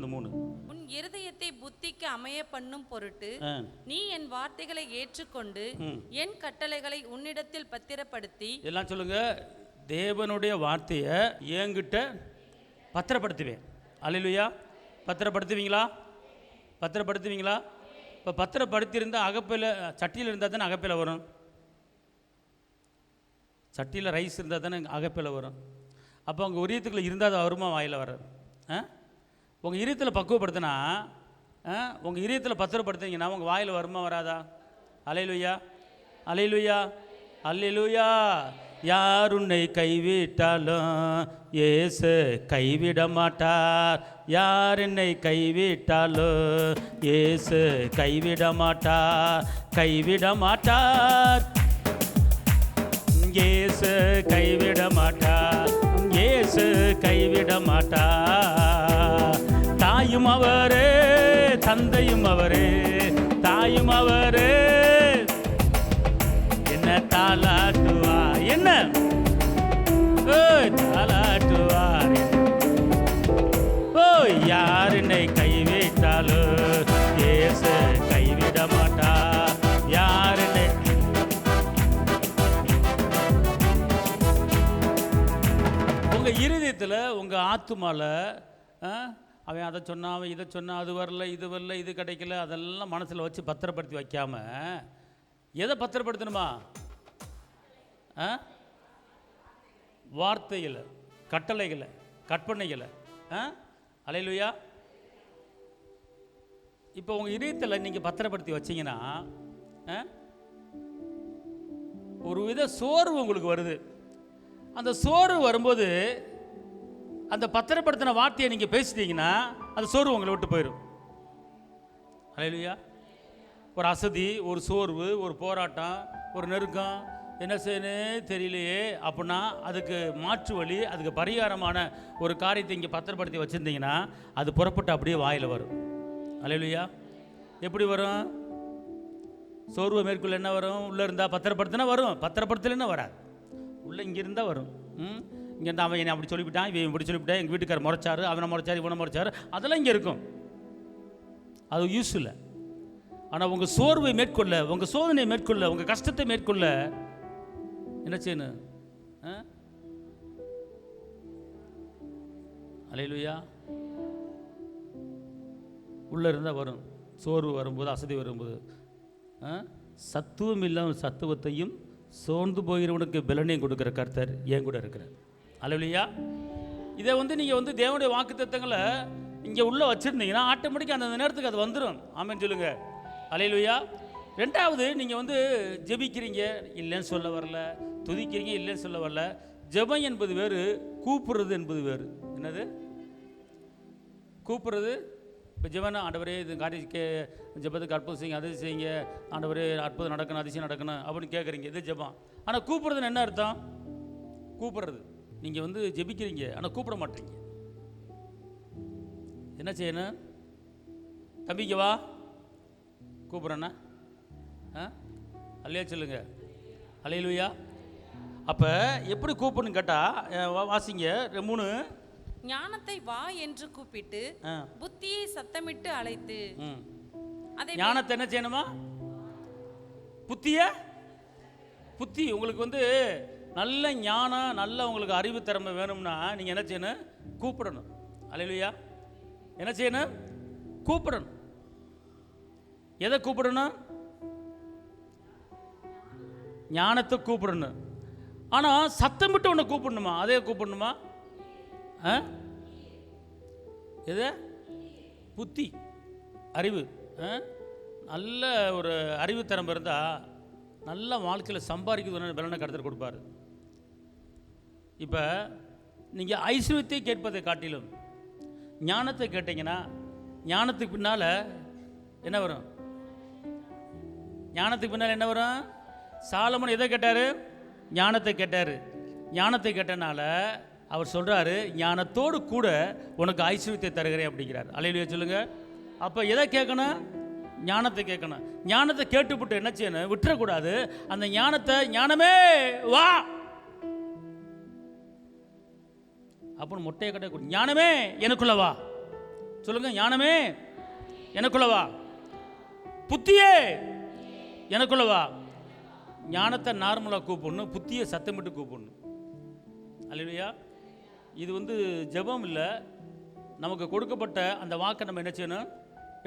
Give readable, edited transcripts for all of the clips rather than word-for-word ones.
3 உன் இருதயத்தை புத்திக்கு அமைய பண்ணும் பொருட்டு நீ என் வார்த்தைகளை ஏற்றுக்கொண்டு என் கட்டளைகளை உன்னிடத்தில் பத்திரப்படுத்தி. எல்லாம் சொல்லுங்க, தேவனுடைய வார்த்தையை என்கிட்ட பத்திரப்படுத்துவேன். அல்லேலூயா. பத்திரப்படுத்துவீங்களா? பத்திரப்படுத்துவீங்களா? இப்போ பத்திரப்படுத்தியிருந்தால் அகப்பையில் சட்டியில் இருந்தால் தானே அகப்பையில் வரும். சட்டியில் ரைஸ் இருந்தால் தானே அகப்பையில் வரும். அப்போ உங்கள் உரியத்துக்குள்ளே இருந்தால் அது வருமா வாயில் வர? உங்கள் இதயத்தில் பக்குவப்படுத்தினா, உங்கள் இதயத்தில் பத்திரப்படுத்திங்கன்னா உங்கள் வாயில் வருமா வராதா? அல்லேலூயா, அல்லேலூயா, அல்லேலூயா. யார் உன்னை கைவிட்டாலும் இயேசு கைவிட மாட்டார். யார் என்னை கைவிட்டாலும் இயேசு கைவிட மாட்டார். கைவிட மாட்டார், இயேசு கைவிட மாட்டார். இயேசு கைவிட மாட்டார். தாயும் அவரே, தந்தையும் அவரே, தாயும் அவரே. என்ன தாலாட்டுவா, என்ன தாலாட்டுவார். ஓ, யார் என்னை கைவிட்டாலும் இயேசு கைவிட மாட்டார். யார் என்னை உங்க இருதயத்தில் உங்க ஆத்துமால அவன் அதை சொன்னான், அவன் இதை சொன்னான், அது வரல, இது வரல, இது கிடைக்கல, அதெல்லாம் மனசில் வச்சு பத்திரப்படுத்தி வைக்காம எதை பத்திரப்படுத்தணுமா? வார்த்தைகளை, கட்டளைகளை, கற்பனைகளை. அல்லேலூயா. இப்போ உங்கள் இதயத்தில் நீங்கள் பத்திரப்படுத்தி வச்சிங்கன்னா ஒரு வித சோர்வு உங்களுக்கு வருது. அந்த சோர்வு வரும்போது அந்த பத்திரப்படுத்தின வார்த்தையை நீங்கள் பேசிட்டீங்கன்னா அந்த சோர்வு உங்களை விட்டு போயிடும். அல்லேலூயா. ஒரு அசதி, ஒரு சோர்வு, ஒரு போராட்டம், ஒரு நெருக்கம், என்ன செய்யணும் தெரியலையே அப்படின்னா அதுக்கு மாற்று வழி, அதுக்கு பரிகாரமான ஒரு காரியத்தை இங்கே பத்திரப்படுத்தி வச்சுருந்தீங்கன்னா அது புறப்பட்டு அப்படியே வாயில் வரும். அல்லேலூயா. எப்படி வரும்? சோர்வு மேற்கொள்ள என்ன வரும்? உள்ளே இருந்தால் பத்திரப்படுத்தினா வரும், பத்திரப்படுத்தலைன்னா வராது. உள்ளே இங்கே இருந்தால் வரும். இங்கே இருந்தால் அவன் என்னை அப்படி சொல்லிவிட்டான், இவன் இப்படி சொல்லிவிட்டான், எங்கள் வீட்டுக்காரர் முறைச்சாரு, அவனை முறைச்சாரு, இவனை முறைச்சாரு, அதெல்லாம் இங்கே இருக்கும். அது யூஸ் இல்லை. ஆனால் உங்கள் சோர்வை மேற்கொள்ள, உங்கள் சோதனையை மேற்கொள்ள, உங்கள் கஷ்டத்தை மேற்கொள்ள என்ன செய்யணும்? அல்லேலூயா. உள்ளே இருந்தால் வரும். சோர்வு வரும்போது, அசதி வரும்போது, சத்துவம் இல்லாம சத்துவத்தையும் சோர்ந்து போகிறவனுக்கு பலனையும் கொடுக்குற கர்த்தர் ஏன் கூட இருக்கிறார். அல்லேலூயா. இதை நீங்கள் தேவனுடைய வாக்குத்தத்தங்களை இங்கே உள்ளே வச்சுருந்தீங்கன்னா ஆட்டோமேட்டிக்காக அந்த நேரத்துக்கு அது வந்துடும். ஆமென் சொல்லுங்க. அல்லேலூயா. ரெண்டாவது, நீங்கள் ஜெபிக்கிறீங்க, இல்லைன்னு சொல்ல வரல, துதிக்கிறீங்க, இல்லைன்னு சொல்ல வரல. ஜெபம் என்பது வேறு, கூப்பிடுறது என்பது வேறு. என்னது கூப்பிடுறது? இப்போ ஜெபனா, ஆண்டவரே இது காரியத்துக்கு ஜெபத்துக்கு அற்புதம் செய்யுங்க, அதை செய்யுங்க, ஆண்டவரே அற்புதம் நடக்கணும், அதிசயம் நடக்கணும் அப்படின்னு கேட்குறீங்க, இது ஜெபம். ஆனால் கூப்பிடுறதுன்னு என்ன அர்த்தம்? கூப்பிடுறது, நீங்கள் ஜெபிக்கிறீங்க ஆனால் கூப்பிட மாட்டீங்க. என்ன செய்யணும்? தம்பிக்கு வா கூப்பிட்றேண்ணா, அல்லையா சொல்லுங்க. அல்லேலூயா. அப்போ எப்படி கூப்பிடணும் கேட்டால் வாசிங்க 3. ஞானத்தை வா என்று கூப்பிட்டு புத்தியை சத்தமிட்டு அழைத்து. ஞானத்தை என்ன செய்யணுமா? புத்தி உங்களுக்கு நல்ல ஞானம், நல்ல உங்களுக்கு அறிவு திறமை வேணும்னா நீங்கள் என்ன செய்யணும்? கூப்பிடணும். அல்லேலூயா. என்ன செய்யணும்? கூப்பிடணும். எதை கூப்பிடணும்? ஞானத்தை கூப்பிடணும். ஆனால் சத்தமிட்டு ஒன்று கூப்பிடணுமா? அதே கூப்பிடணுமா? எது? புத்தி, அறிவு. நல்ல ஒரு அறிவு திறமை இருந்தால் நல்ல வாழ்க்கையில் சம்பாதிக்கிறது பலனை கருத்தர் கொடுப்பார். இப்போ நீங்கள் ஐஸ்வர்யத்தை கேட்பதை காட்டிலும் ஞானத்தை கேட்டீங்கன்னா ஞானத்துக்கு பின்னால் என்ன வரும்? ஞானத்துக்கு பின்னால் என்ன வரும்? சாலமோன் எதை கேட்டார்? ஞானத்தை கேட்டார். ஞானத்தை கேட்டனால அவர் சொல்கிறாரு, ஞானத்தோடு கூட உனக்கு ஐஸ்வர்யத்தை தருகிறேன் அப்படிங்கிறார். அல்லேலூயா சொல்லுங்க. அப்போ எதை கேட்கணும்? ஞானத்தை கேட்கணும். ஞானத்தை கேட்டுவிட்டு என்ன செய்யணும்? விட்டுறக்கூடாது. அந்த ஞானத்தை, ஞானமே வா அப்படின்னு முட்டையை கட்ட, ஞானமே எனக்குள்ள வா, சொல்லுங்க, ஞானமே எனக்குள்ளவா, புத்தியே எனக்குள்ளவா. ஞானத்தை நார்மலாக கூப்பிடணும், புத்தியை சத்தமிட்டு கூப்பிடணும். அல்லேலூயா. இது ஜெபம் இல்லை, நமக்கு கொடுக்கப்பட்ட அந்த வாக்கை நம்ம என்ன செய்யணும்,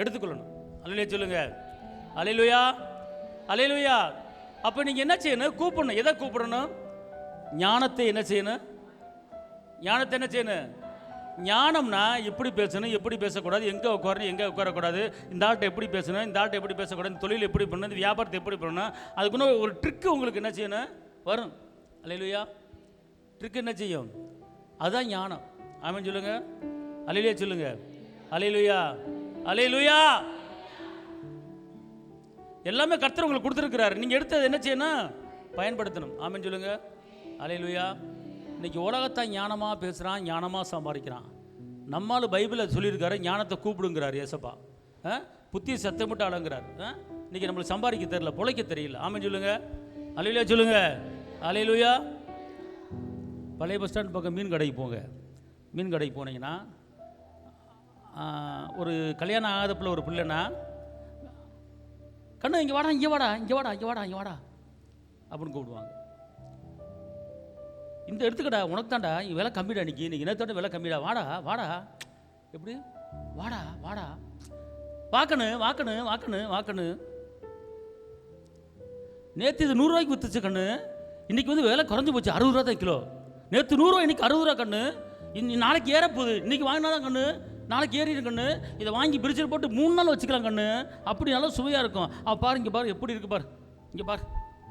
எடுத்துக்கொள்ளணும். அல்லேலூயா சொல்லுங்க, அல்லேலூயா, அல்லேலூயா. அப்போ நீங்கள் என்ன செய்யணும், கூப்பிடணும். எதை கூப்பிடணும்? ஞானத்தை என்ன செய்யணும், ஞானத்தை என்ன செய்யணும். ஞானம்னா எப்படி பேசணும், எப்படி பேசக்கூடாது, எங்கே உட்காரணும், எங்கே உட்காரக்கூடாது, இந்த ஆட்டை எப்படி பேசணும், இந்த ஆட்டை எப்படி பேசக்கூடாது, இந்த தொழில் எப்படி பண்ணணும், இந்த வியாபாரத்தை எப்படி பண்ணணும், அதுக்குன்னு ஒரு ட்ரிக்கு உங்களுக்கு என்ன செய்யணும், வரும். அல்லேலூயா. ட்ரிக்கு என்ன செய்யும், அதுதான் ஞானம். ஆமென் சொல்லுங்க, அல்லேலூயா சொல்லுங்க, அல்லேலூயா, அல்லேலூயா. எல்லாமே கர்த்தர் உங்களுக்கு கொடுத்துருக்கிறாரு, நீங்கள் எடுத்தது என்ன செய்யணும், பயன்படுத்தணும். ஆமென் சொல்லுங்க, அல்லேலூயா. இன்னைக்கு உலகத்தான் ஞானமாக பேசுகிறான், ஞானமாக சம்பாதிக்கிறான். நம்மால் பைபிளில் சொல்லியிருக்காரு, ஞானத்தை கூப்பிடுங்கிறார் ஏசப்பா. புத்தி சத்தமிட்டு ஆளுங்கிறார். இன்னைக்கு நம்மளுக்கு சம்பாதிக்க தெரியல, பொழைக்க தெரியல. ஆமென் சொல்லுங்க, அல்லேலூயா சொல்லுங்க, அல்லேலூயா. பழைய பஸ் ஸ்டாண்ட் பக்கம் மீன் கடைக்கு போங்க. மீன் கடைக்கு போனீங்கன்னா ஒரு கல்யாணம் ஆகாதப்பில் ஒரு பிள்ளைன்னா, கண்ணு இங்கே வாடா, இங்கே வாடா, இங்கே வாடா, இங்கே வாடா, இங்கே வாடா அப்படின்னு கூப்பிடுவாங்க. இந்த எடுத்துக்கடா, உனக்கு தாண்டா விலை கம்மிடா, இன்னைக்கு நேரத்தோட விலை கம்மிடா, வாடா வாடா, எப்படி வாடா வாடா, வாக்கணும் வாக்கணும் வாக்கணும் வாக்கணும். நேற்று இது 100 ரூபாய்க்கு வித்துச்சு கண்ணு, இன்னைக்கு விலை குறைஞ்சி போச்சு, 60 ரூபா தான் கிலோ. நேற்று 100 ரூபா, இன்னைக்கு 60 ரூபா கண்ணு. நாளைக்கு ஏறப்போகுது, இன்னைக்கு வாங்கினா தான் கண்ணு, நாளைக்கு ஏறிடும் கண்ணு. இதை வாங்கி பிரிட்ஜில் போட்டு 3 நாள் வச்சுக்கலாம் கண்ணு, அப்படி நல்லா சுவையாக இருக்கும். பாரு, இங்கே பாரு எப்படி இருக்கு பாரு, இங்கே பாரு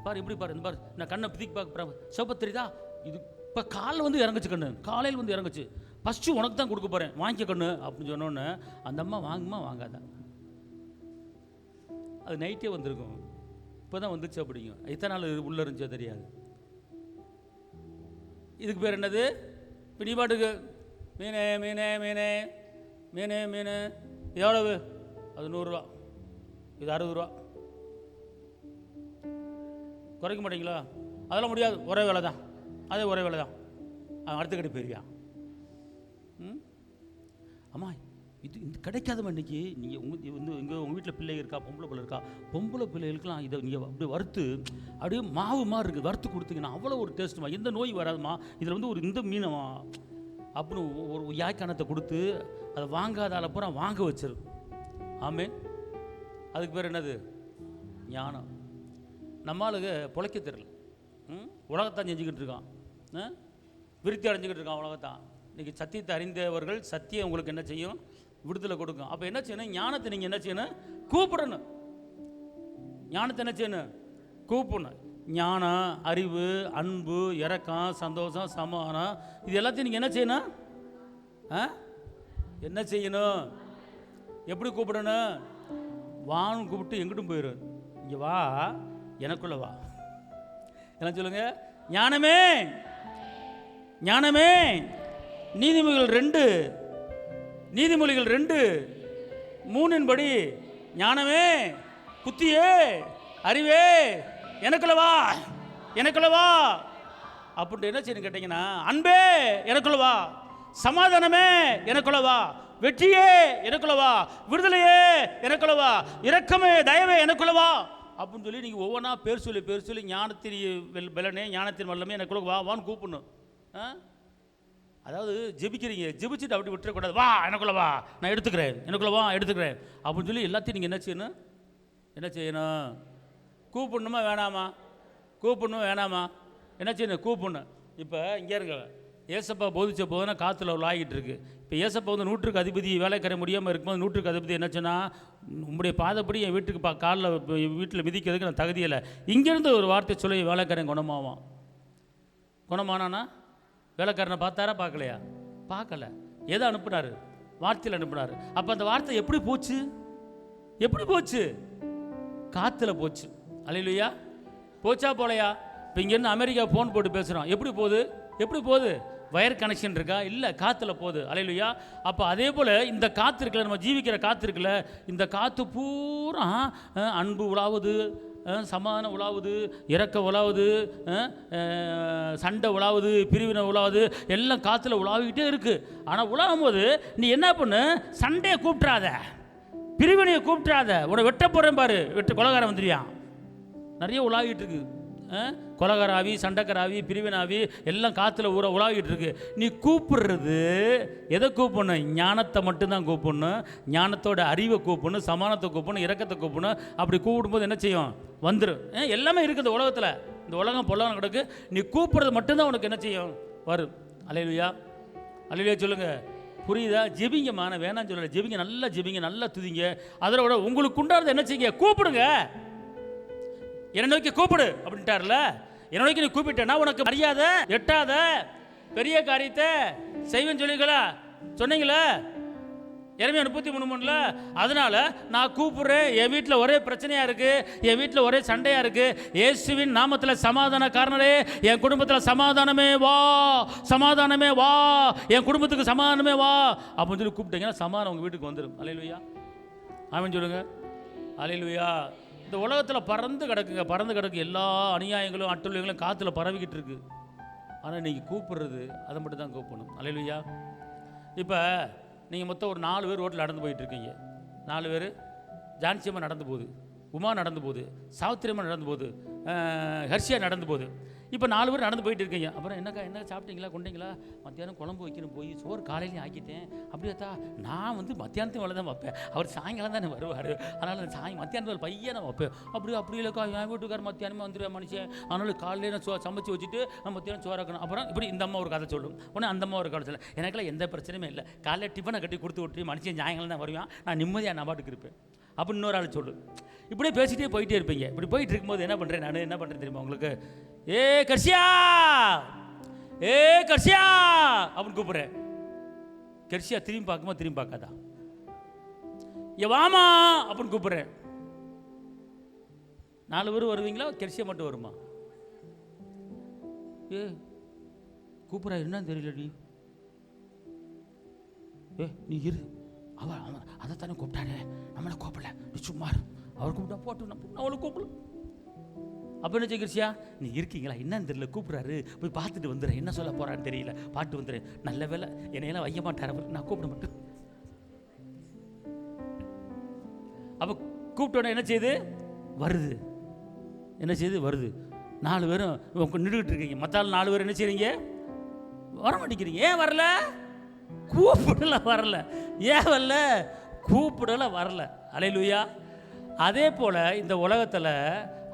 பாரு எப்படி பாரு, இந்த பாரு, நான் கண்ணை பிதிக்கு பார்க்க சிவப்பு தெரியுதா, இது இப்போ காலையில் இறங்குச்சு கண்ணு, காலையில் இறங்குச்சு, ஃபஸ்ட்டு உனக்கு தான் கொடுக்க போகிறேன், வாங்கிக்க கண்ணு அப்படின்னு சொன்னோன்னே அந்த அம்மா வாங்குமா வாங்காத, அது நைட்டே வந்திருக்கும், இப்போ தான் வந்துச்சு அப்படிங்க. இத்தனை நாள் உள்ளே இருந்துச்சோ தெரியாது. இதுக்கு பேர் என்னது, இப்போ நீ பாட்டுக்கு மீனே மீனே மீனே மீனே மீன் எவ்வளவு, அது 100 ரூபா, இது 60 ரூபா, குறைக்க மாட்டீங்களா? அதெல்லாம் முடியாது, ஒரே வேலை தான், அதே ஒரே வேலை தான், அடுத்த கடை போயிருவியா? அம்மா இது இந்த கிடைக்காதம்மா, இன்றைக்கி நீங்கள் உங்கள் வீட்டில் பிள்ளை இருக்கா, பொம்பளை பிள்ளை இருக்கா, பொம்பளை பிள்ளைகளுக்கெல்லாம் இதை நீங்கள் அப்படியே வறுத்து அப்படியே மாவு மாதிரி இருக்குது, வறுத்து கொடுத்தீங்கன்னா அவ்வளோ ஒரு டேஸ்ட்டுமா, எந்த நோய் வராதுமா, இதில் ஒரு இந்த மீனமா அப்படின்னு ஒரு யாய்க்கானத்தை கொடுத்து அதை வாங்காத ஆளை பூரா வாங்க வச்சிரு. ஆமென். அதுக்கு பேர் என்னது, ஞானம். நம்மளுக்கு பொழைக்க தெரியல, உலகத்தான் செஞ்சுக்கிட்டு இருக்கான், விருத்தி அடைஞ்சிக்கிட்டு இருக்கான் உலகத்தான். இன்றைக்கி சத்தியத்தை அறிந்தவர்கள் சத்தியம் உங்களுக்கு என்ன செய்யும், விடுதலை கொடுக்கும். அப்போ என்ன செய்யணும், ஞானத்தை நீங்கள் என்ன செய்யணும், கூப்பிடணும். ஞானத்தை என்ன செய்யணும், கூப்பிடணும். ஞானம், அறிவு, அன்பு, இரக்கம், சந்தோஷம், சமாதானம், இது எல்லாத்தையும் நீங்கள் என்ன செய்யணும், என்ன செய்யணும், எப்படி கூப்பிடணும், வான்னு கூப்பிட்டு எங்கிட்டும் போயிடும். இங்கே வா, எனக்குள்ள வா, என்ன சொல்லுங்க, ஞானமே ஞானமே. நீதிமொழிகள் 2:3 படி ஞானமே, புத்தியே, அறிவே எனக்குள்ள வா, எனக்குள்ள வா அப்படின்ட்டு என்ன செய்யணும் கேட்டிங்கன்னா, அன்பே எனக்குள்ள வா, சமாதானமே எனக்குள்ள வா, வெற்றியே எனக்குள்ள வா, விடுதலையே எனக்குள்ள வா, இரக்கமே, தயவே எனக்குள்ள வா அப்படின்னு சொல்லி நீங்கள் ஒவ்வொன்றா பேர் சொல்லி ஞானத்தின் பலனே, ஞானத்தின் வல்லமே எனக்குள்ள வா வான்னு கூப்பிடணும். அதாவது ஜெபிக்கிறீங்க, ஜெபிச்சுட்டு அப்படி விட்டுறக்கூடாது, வா எனக்குள்ள வா, நான் எடுத்துக்கிறேன், எனக்குள்ள வா எடுத்துக்கிறேன் அப்படின்னு சொல்லி எல்லாத்தையும் நீங்கள் என்ன செய்யணும், கூப்பிடணுமா வேணாமா, கூப்பிடணும் வேணாமா, என்ன செய்யணும், கூப்பிடணும். இப்போ இங்கே இருங்க, ஏசப்பா போதிச்ச போதுனா காற்றுல ஆகிட்டு இருக்கு. இப்போ ஏசப்பா 100க்கு அதிபதி வேலைக்கார முடியாமல் இருக்கும்போது 100க்கு அதிபதி என்ன சொன்னால், உங்களுடைய பாதப்படி என் வீட்டுக்கு காலில் வீட்டில் மிதிக்கிறதுக்கு நான் தகுதியில்லை, இங்கேருந்து ஒரு வார்த்தை சொல்லி வேலைக்காரன் குணமாவான். குணமானானா வேலைக்காரனை பார்த்தாரா, பார்க்கலையா, பார்க்கல. எதை அனுப்புனார், வார்த்தையில் அனுப்புனார். அப்போ அந்த வார்த்தை எப்படி போச்சு, காற்றுல போச்சு. அல்லேலூயா. போச்சா போலையா? இப்போ இங்கேருந்து அமெரிக்கா ஃபோன் போட்டு பேசுகிறோம், எப்படி போகுது, வயர் கனெக்ஷன் இருக்கா, இல்லை, காற்றுல போகுது. அல்லேலூயா. அப்போ அதே போல் இந்த காற்று இருக்குல்ல, நம்ம ஜீவிக்கிற காற்று இருக்குல்ல, இந்த காற்று பூரா அன்பு உலாவுது, சமாதானம் உலாவுது, இறக்க உலாவுது, சண்டை உலாவுது, பிரிவினை உலாவுது, எல்லாம் காற்றுல உலாவிக்கிட்டே இருக்குது. ஆனால் உலாவும் போது நீ என்ன பண்ணு, சண்டையை கூப்பிட்றாத, பிரிவினையை கூப்பிட்றாத. உன்னை வெட்ட போகிறேன் பாரு, கொலகாரம் வந்துடுவான். நிறைய உலாவிட்டு இருக்கு. கொலகாராவி, சண்டைக்காராவி, பிரிவினாவி எல்லாம் காற்றுல உலாவிட்டு இருக்கு. நீ கூப்பிடுறது எதை கூப்பிடணும்? ஞானத்தை மட்டும்தான் கூப்பிடணும். ஞானத்தோட அறிவை கூப்பிடணும், சமானத்தை கூப்பிடணும், இரக்கத்தை கூப்பிடணும். அப்படி கூப்பிடும்போது என்ன செய்யும்? வந்துடும். எல்லாமே இருக்குது இந்த உலகத்தில். இந்த உலகம் பொல்லவன் கிடக்கு. நீ கூப்பிடுறது மட்டும்தான் உனக்கு என்ன செய்யும்? வரும். அல்லேலூயா, அல்லேலூயா சொல்லுங்க. புரியுதா? ஜெபிங்கம்மா, நான் வேணான்னு சொல்லலை. ஜெபிங்க, நல்லா ஜெபிங்க, நல்லா துதிங்க. அதோட உங்களுக்கு உண்டானது என்ன செய்யுங்க? கூப்பிடுங்க. என்னை நோக்கி கூப்பிடு அப்படின்ட்டார்ல. என்னை நோக்கி நீ கூப்பிட்டேன்னா உனக்கு மரியாதை எட்டாத பெரிய காரியத்தை செய்வேன்னு சொல்லிங்களா, சொன்னீங்களா? எரேமியா 33:3. அதனால நான் கூப்பிடுறேன். என் வீட்டில் ஒரே பிரச்சனையா இருக்கு, என் வீட்டில் ஒரே சண்டையா இருக்கு. இயேசுவின் நாமத்தில் சமாதான காரணரே, என் குடும்பத்தில் சமாதானமே வா, சமாதானமே வா, என் குடும்பத்துக்கு சமாதானமே வா அப்படின்னு சொல்லி கூப்பிட்டீங்கன்னா சமாதானம் உங்கள் வீட்டுக்கு வந்துடும். அல்லேலூயா, ஆமென் சொல்லுங்க. அல்லேலூயா. இந்த உலகத்தில் பறந்து கிடக்குங்க, பறந்து கிடக்கு. எல்லா அநியாயங்களும் அட்டுழியங்களும் காற்றுல பரவிக்கிட்டு இருக்கு. ஆனால் நீங்கள் கூப்பிடுறது அதை மட்டும் தான் கூப்பிடணும். அல்லேலூயா. இப்போ நீங்கள் மொத்தம் ஒரு 4 பேர் ரோட்டில் நடந்து போயிட்டுருக்கீங்க. 4 பேர். ஜான்சியம்மா நடந்து போகுது, உமா நடந்து போகுது, சாவித்திரியம்மா நடந்து போகுது, ஹர்ஷியா நடந்து போகுது. இப்போ 4 பேர் நடந்து போயிட்டு இருக்கீங்க. அப்புறம் என்னக்கா, என்ன சாப்பிட்டீங்களா, கொண்டீங்களா? மத்தியானம் குழம்பு வைக்கணும், போய் சோறு காலையிலையும் ஆக்கிட்டேன். அப்படியாத்தா, நான் மத்தியானத்தையும் வேலை தான் வைப்பேன், அவர் சாயங்காலம் தானே வருவார், அதனால் மத்தியானத்தில் பையன் நான் வைப்பேன். அப்படி இல்லைக்கா, என் வீட்டுக்கார் மத்தியானமே வந்துடுவேன் மனுஷன், அதனால காலையில் நான் சமைச்சு வச்சுட்டு நான் மத்தியானம் சோறாக்கணும். அப்புறம் இப்படி இந்த அம்மா ஒரு கதை சொல்லும், உடனே அந்த அம்மா ஒரு கதை சொல்ல. எனக்கெல்லாம் எந்த பிரச்சனையுமே இல்லை, காலையில் டிஃபனை கட்டி கொடுத்து விட்டு மனுஷன் சாயங்காலம் தான் வருவான், நான் நிம்மதியாக நான் பாட்டுக்கு இருப்பேன் அப்படின்னு இன்னொரு ஆள் சொல்லு. இப்படியே பேசிகிட்டே போயிட்டே இருப்பீங்க. இப்படி போயிட்டு இருக்கும்போது என்ன பண்ணுறேன், நான் என்ன பண்ணுறேன் தெரியுமா உங்களுக்கு? ஏ கர்ஷியா, ஏ கர்ஷியா அப்படின்னு கூப்பிடுறேன். கர்ஷியா திரும்பி பார்க்குமா, திரும்பி பார்க்காதா? ஏ வாமா அப்படின்னு கூப்பிடுறேன். 4 பேர் வருவீங்களா, கர்ஷியா மட்டும் வருமா? ஏ கூப்பிட்றா, என்னன்னு தெரியலடி. நீ இரு, அவன் அதைத்தானே கூப்பிட்டாரு, நம்மளை கூப்பிடல, நீ சும்மா அவர் கூப்பிட்டா போட்டு அவளை கூப்பிடல. அப்போ என்ன கிருஷ்யா, நீ இருக்கீங்களா, என்னன்னு தெரியல, கூப்பிட்றாரு, போய் பார்த்துட்டு வந்துடுறேன், என்ன சொல்ல போகிறான்னு தெரியல, பாட்டு வந்துடுறேன். நல்ல வேலை என்னையெல்லாம் வைய மாட்டார் அவர், நான் கூப்பிட மாட்டேன். அப்போ கூப்பிட்டோன்னே என்ன செய்யுது? வருது. என்ன செய்யுது? வருது. 4 பேரும் நின்றுக்கிட்டு இருக்கீங்க. மற்ற 4 பேர் என்ன செய்றீங்க? வர மாட்டேங்கிறீங்க. ஏன் வரல? கூப்பிடல, வரல. ஏன் வரல? கூப்பிடல, வரல. அல்லேலூயா. அதே போல் இந்த உலகத்தில்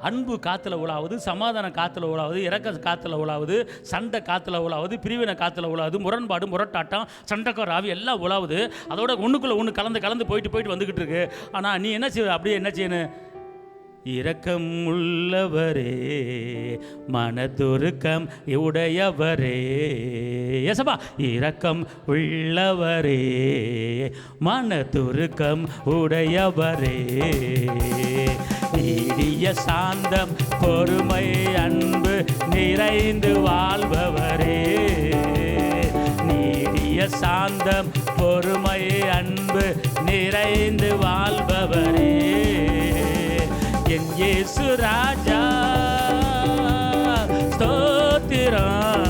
அன்பு காற்றுல உலாவுது, சமாதானம் காற்றுல உலாவுது, இரக்க காற்றுல உலாவுது, சண்டை காற்றுல உலாவுது, பிரிவினை காற்றுல உலாவுது, முரண்பாடு, முரட்டாட்டம், சண்டைக்கார ஆவி எல்லாம் உலாவுது. அதோட ஒன்றுக்குள்ளே ஒன்று கலந்து போயிட்டு வந்துக்கிட்டு இருக்கு. ஆனால் நீ என்ன செய்ய? அப்படியே என்ன செய்யணும்? இரக்கம் உள்ளவரே, மனதுருக்கம் உடையவரே, எசப்பா, இரக்கம் உள்ளவரே, மனதுருக்கம் உடையவரே, நீடிய சாந்தம், பொறுமை, அன்பு நிறைந்து வாழ்பவரே, நீடிய சாந்தம், பொறுமை, அன்பு நிறைந்து வாழ்பவரே, என் இயேசு ராஜா ஸ்தோத்திரம்,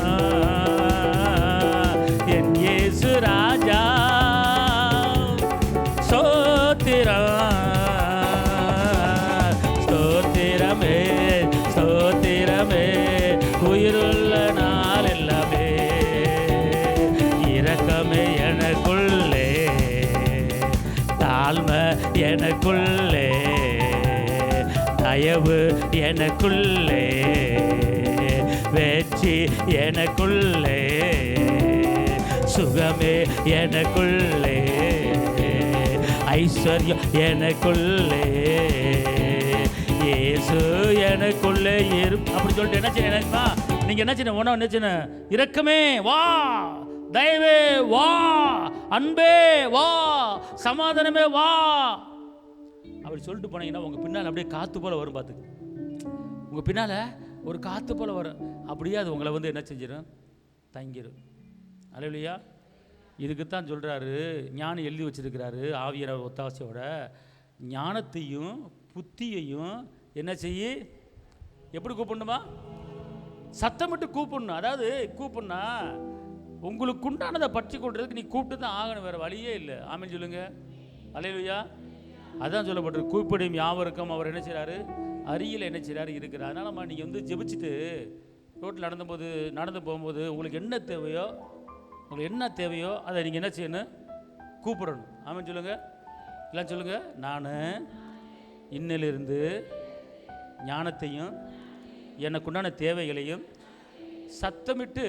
என் இயேசு ராஜா ஸ்தோத்திரம், ஸ்தோத்திரமே, ஸ்தோத்திரமே, உயிருள்ள நாள் எல்லாமே, இரக்கமே எனக்குள்ளே, தாழ்மை எனக்குள்ளே, தயவு எனக்குள்ளே, வெற்றி எனக்குள்ளே, சுகமே எனக்குள்ளே, ஐஸ்வர்யம் எனக்குள்ளே, இயேசு எனக்குள்ளே அப்படி சொல்லிட்டு என்ன செய்யணுமா? நீங்கள் என்ன செய்யணும்? ஒன்றா என்ன செய்யணும்? இரக்கமே வா, தயவே வா, அன்பே வா, சமாதானமே வா அப்படி சொல்லிட்டு போனீங்கன்னா உங்கள் பின்னால் அப்படியே காற்று போல் வரும். பார்த்துக்கு, உங்கள் பின்னால் ஒரு காற்று போல் வரும். அப்படியே அது உங்களை என்ன செஞ்சிடும்? தங்கிடும். அல்லேலூயா. இதுக்குத்தான் சொல்கிறாரு, ஞானி எழுதி வச்சிருக்கிறாரு ஆவியானவர் ஒத்தாசையோட, ஞானத்தையும் புத்தியையும் என்ன செய்யி? எப்படி கூப்பிடணுமா? சத்தமிட்டு கூப்பிடணும். அதாவது கூப்பிடனா உங்களுக்கு உண்டானதை பற்றி கொள்றதுக்கு நீ கூப்பிட்டு தான் ஆகணும், வேறு வழியே இல்லை. ஆமென் சொல்லுங்க. அல்லேலூயா. அதான் சொல்லப்பட்டிருக்கு, கூப்பிடும் யாவருக்கும் அவர் என்ன செய்கிறாரு? அருகில் என்ன செய்கிறாரு? இருக்கிறார். அதனாலம்மா நீங்கள் வந்து ஜெபிச்சுட்டு ரோட்டில் நடந்து போகும்போது உங்களுக்கு என்ன தேவையோ அதை நீங்கள் என்ன செய்யணும்? கூப்பிடணும். ஆமென் சொல்லுங்க. எல்லாம் சொல்லுங்க. நான் இன்னிலிருந்து ஞானத்தையும் எனக்குண்டான தேவைகளையும் சத்தமிட்டு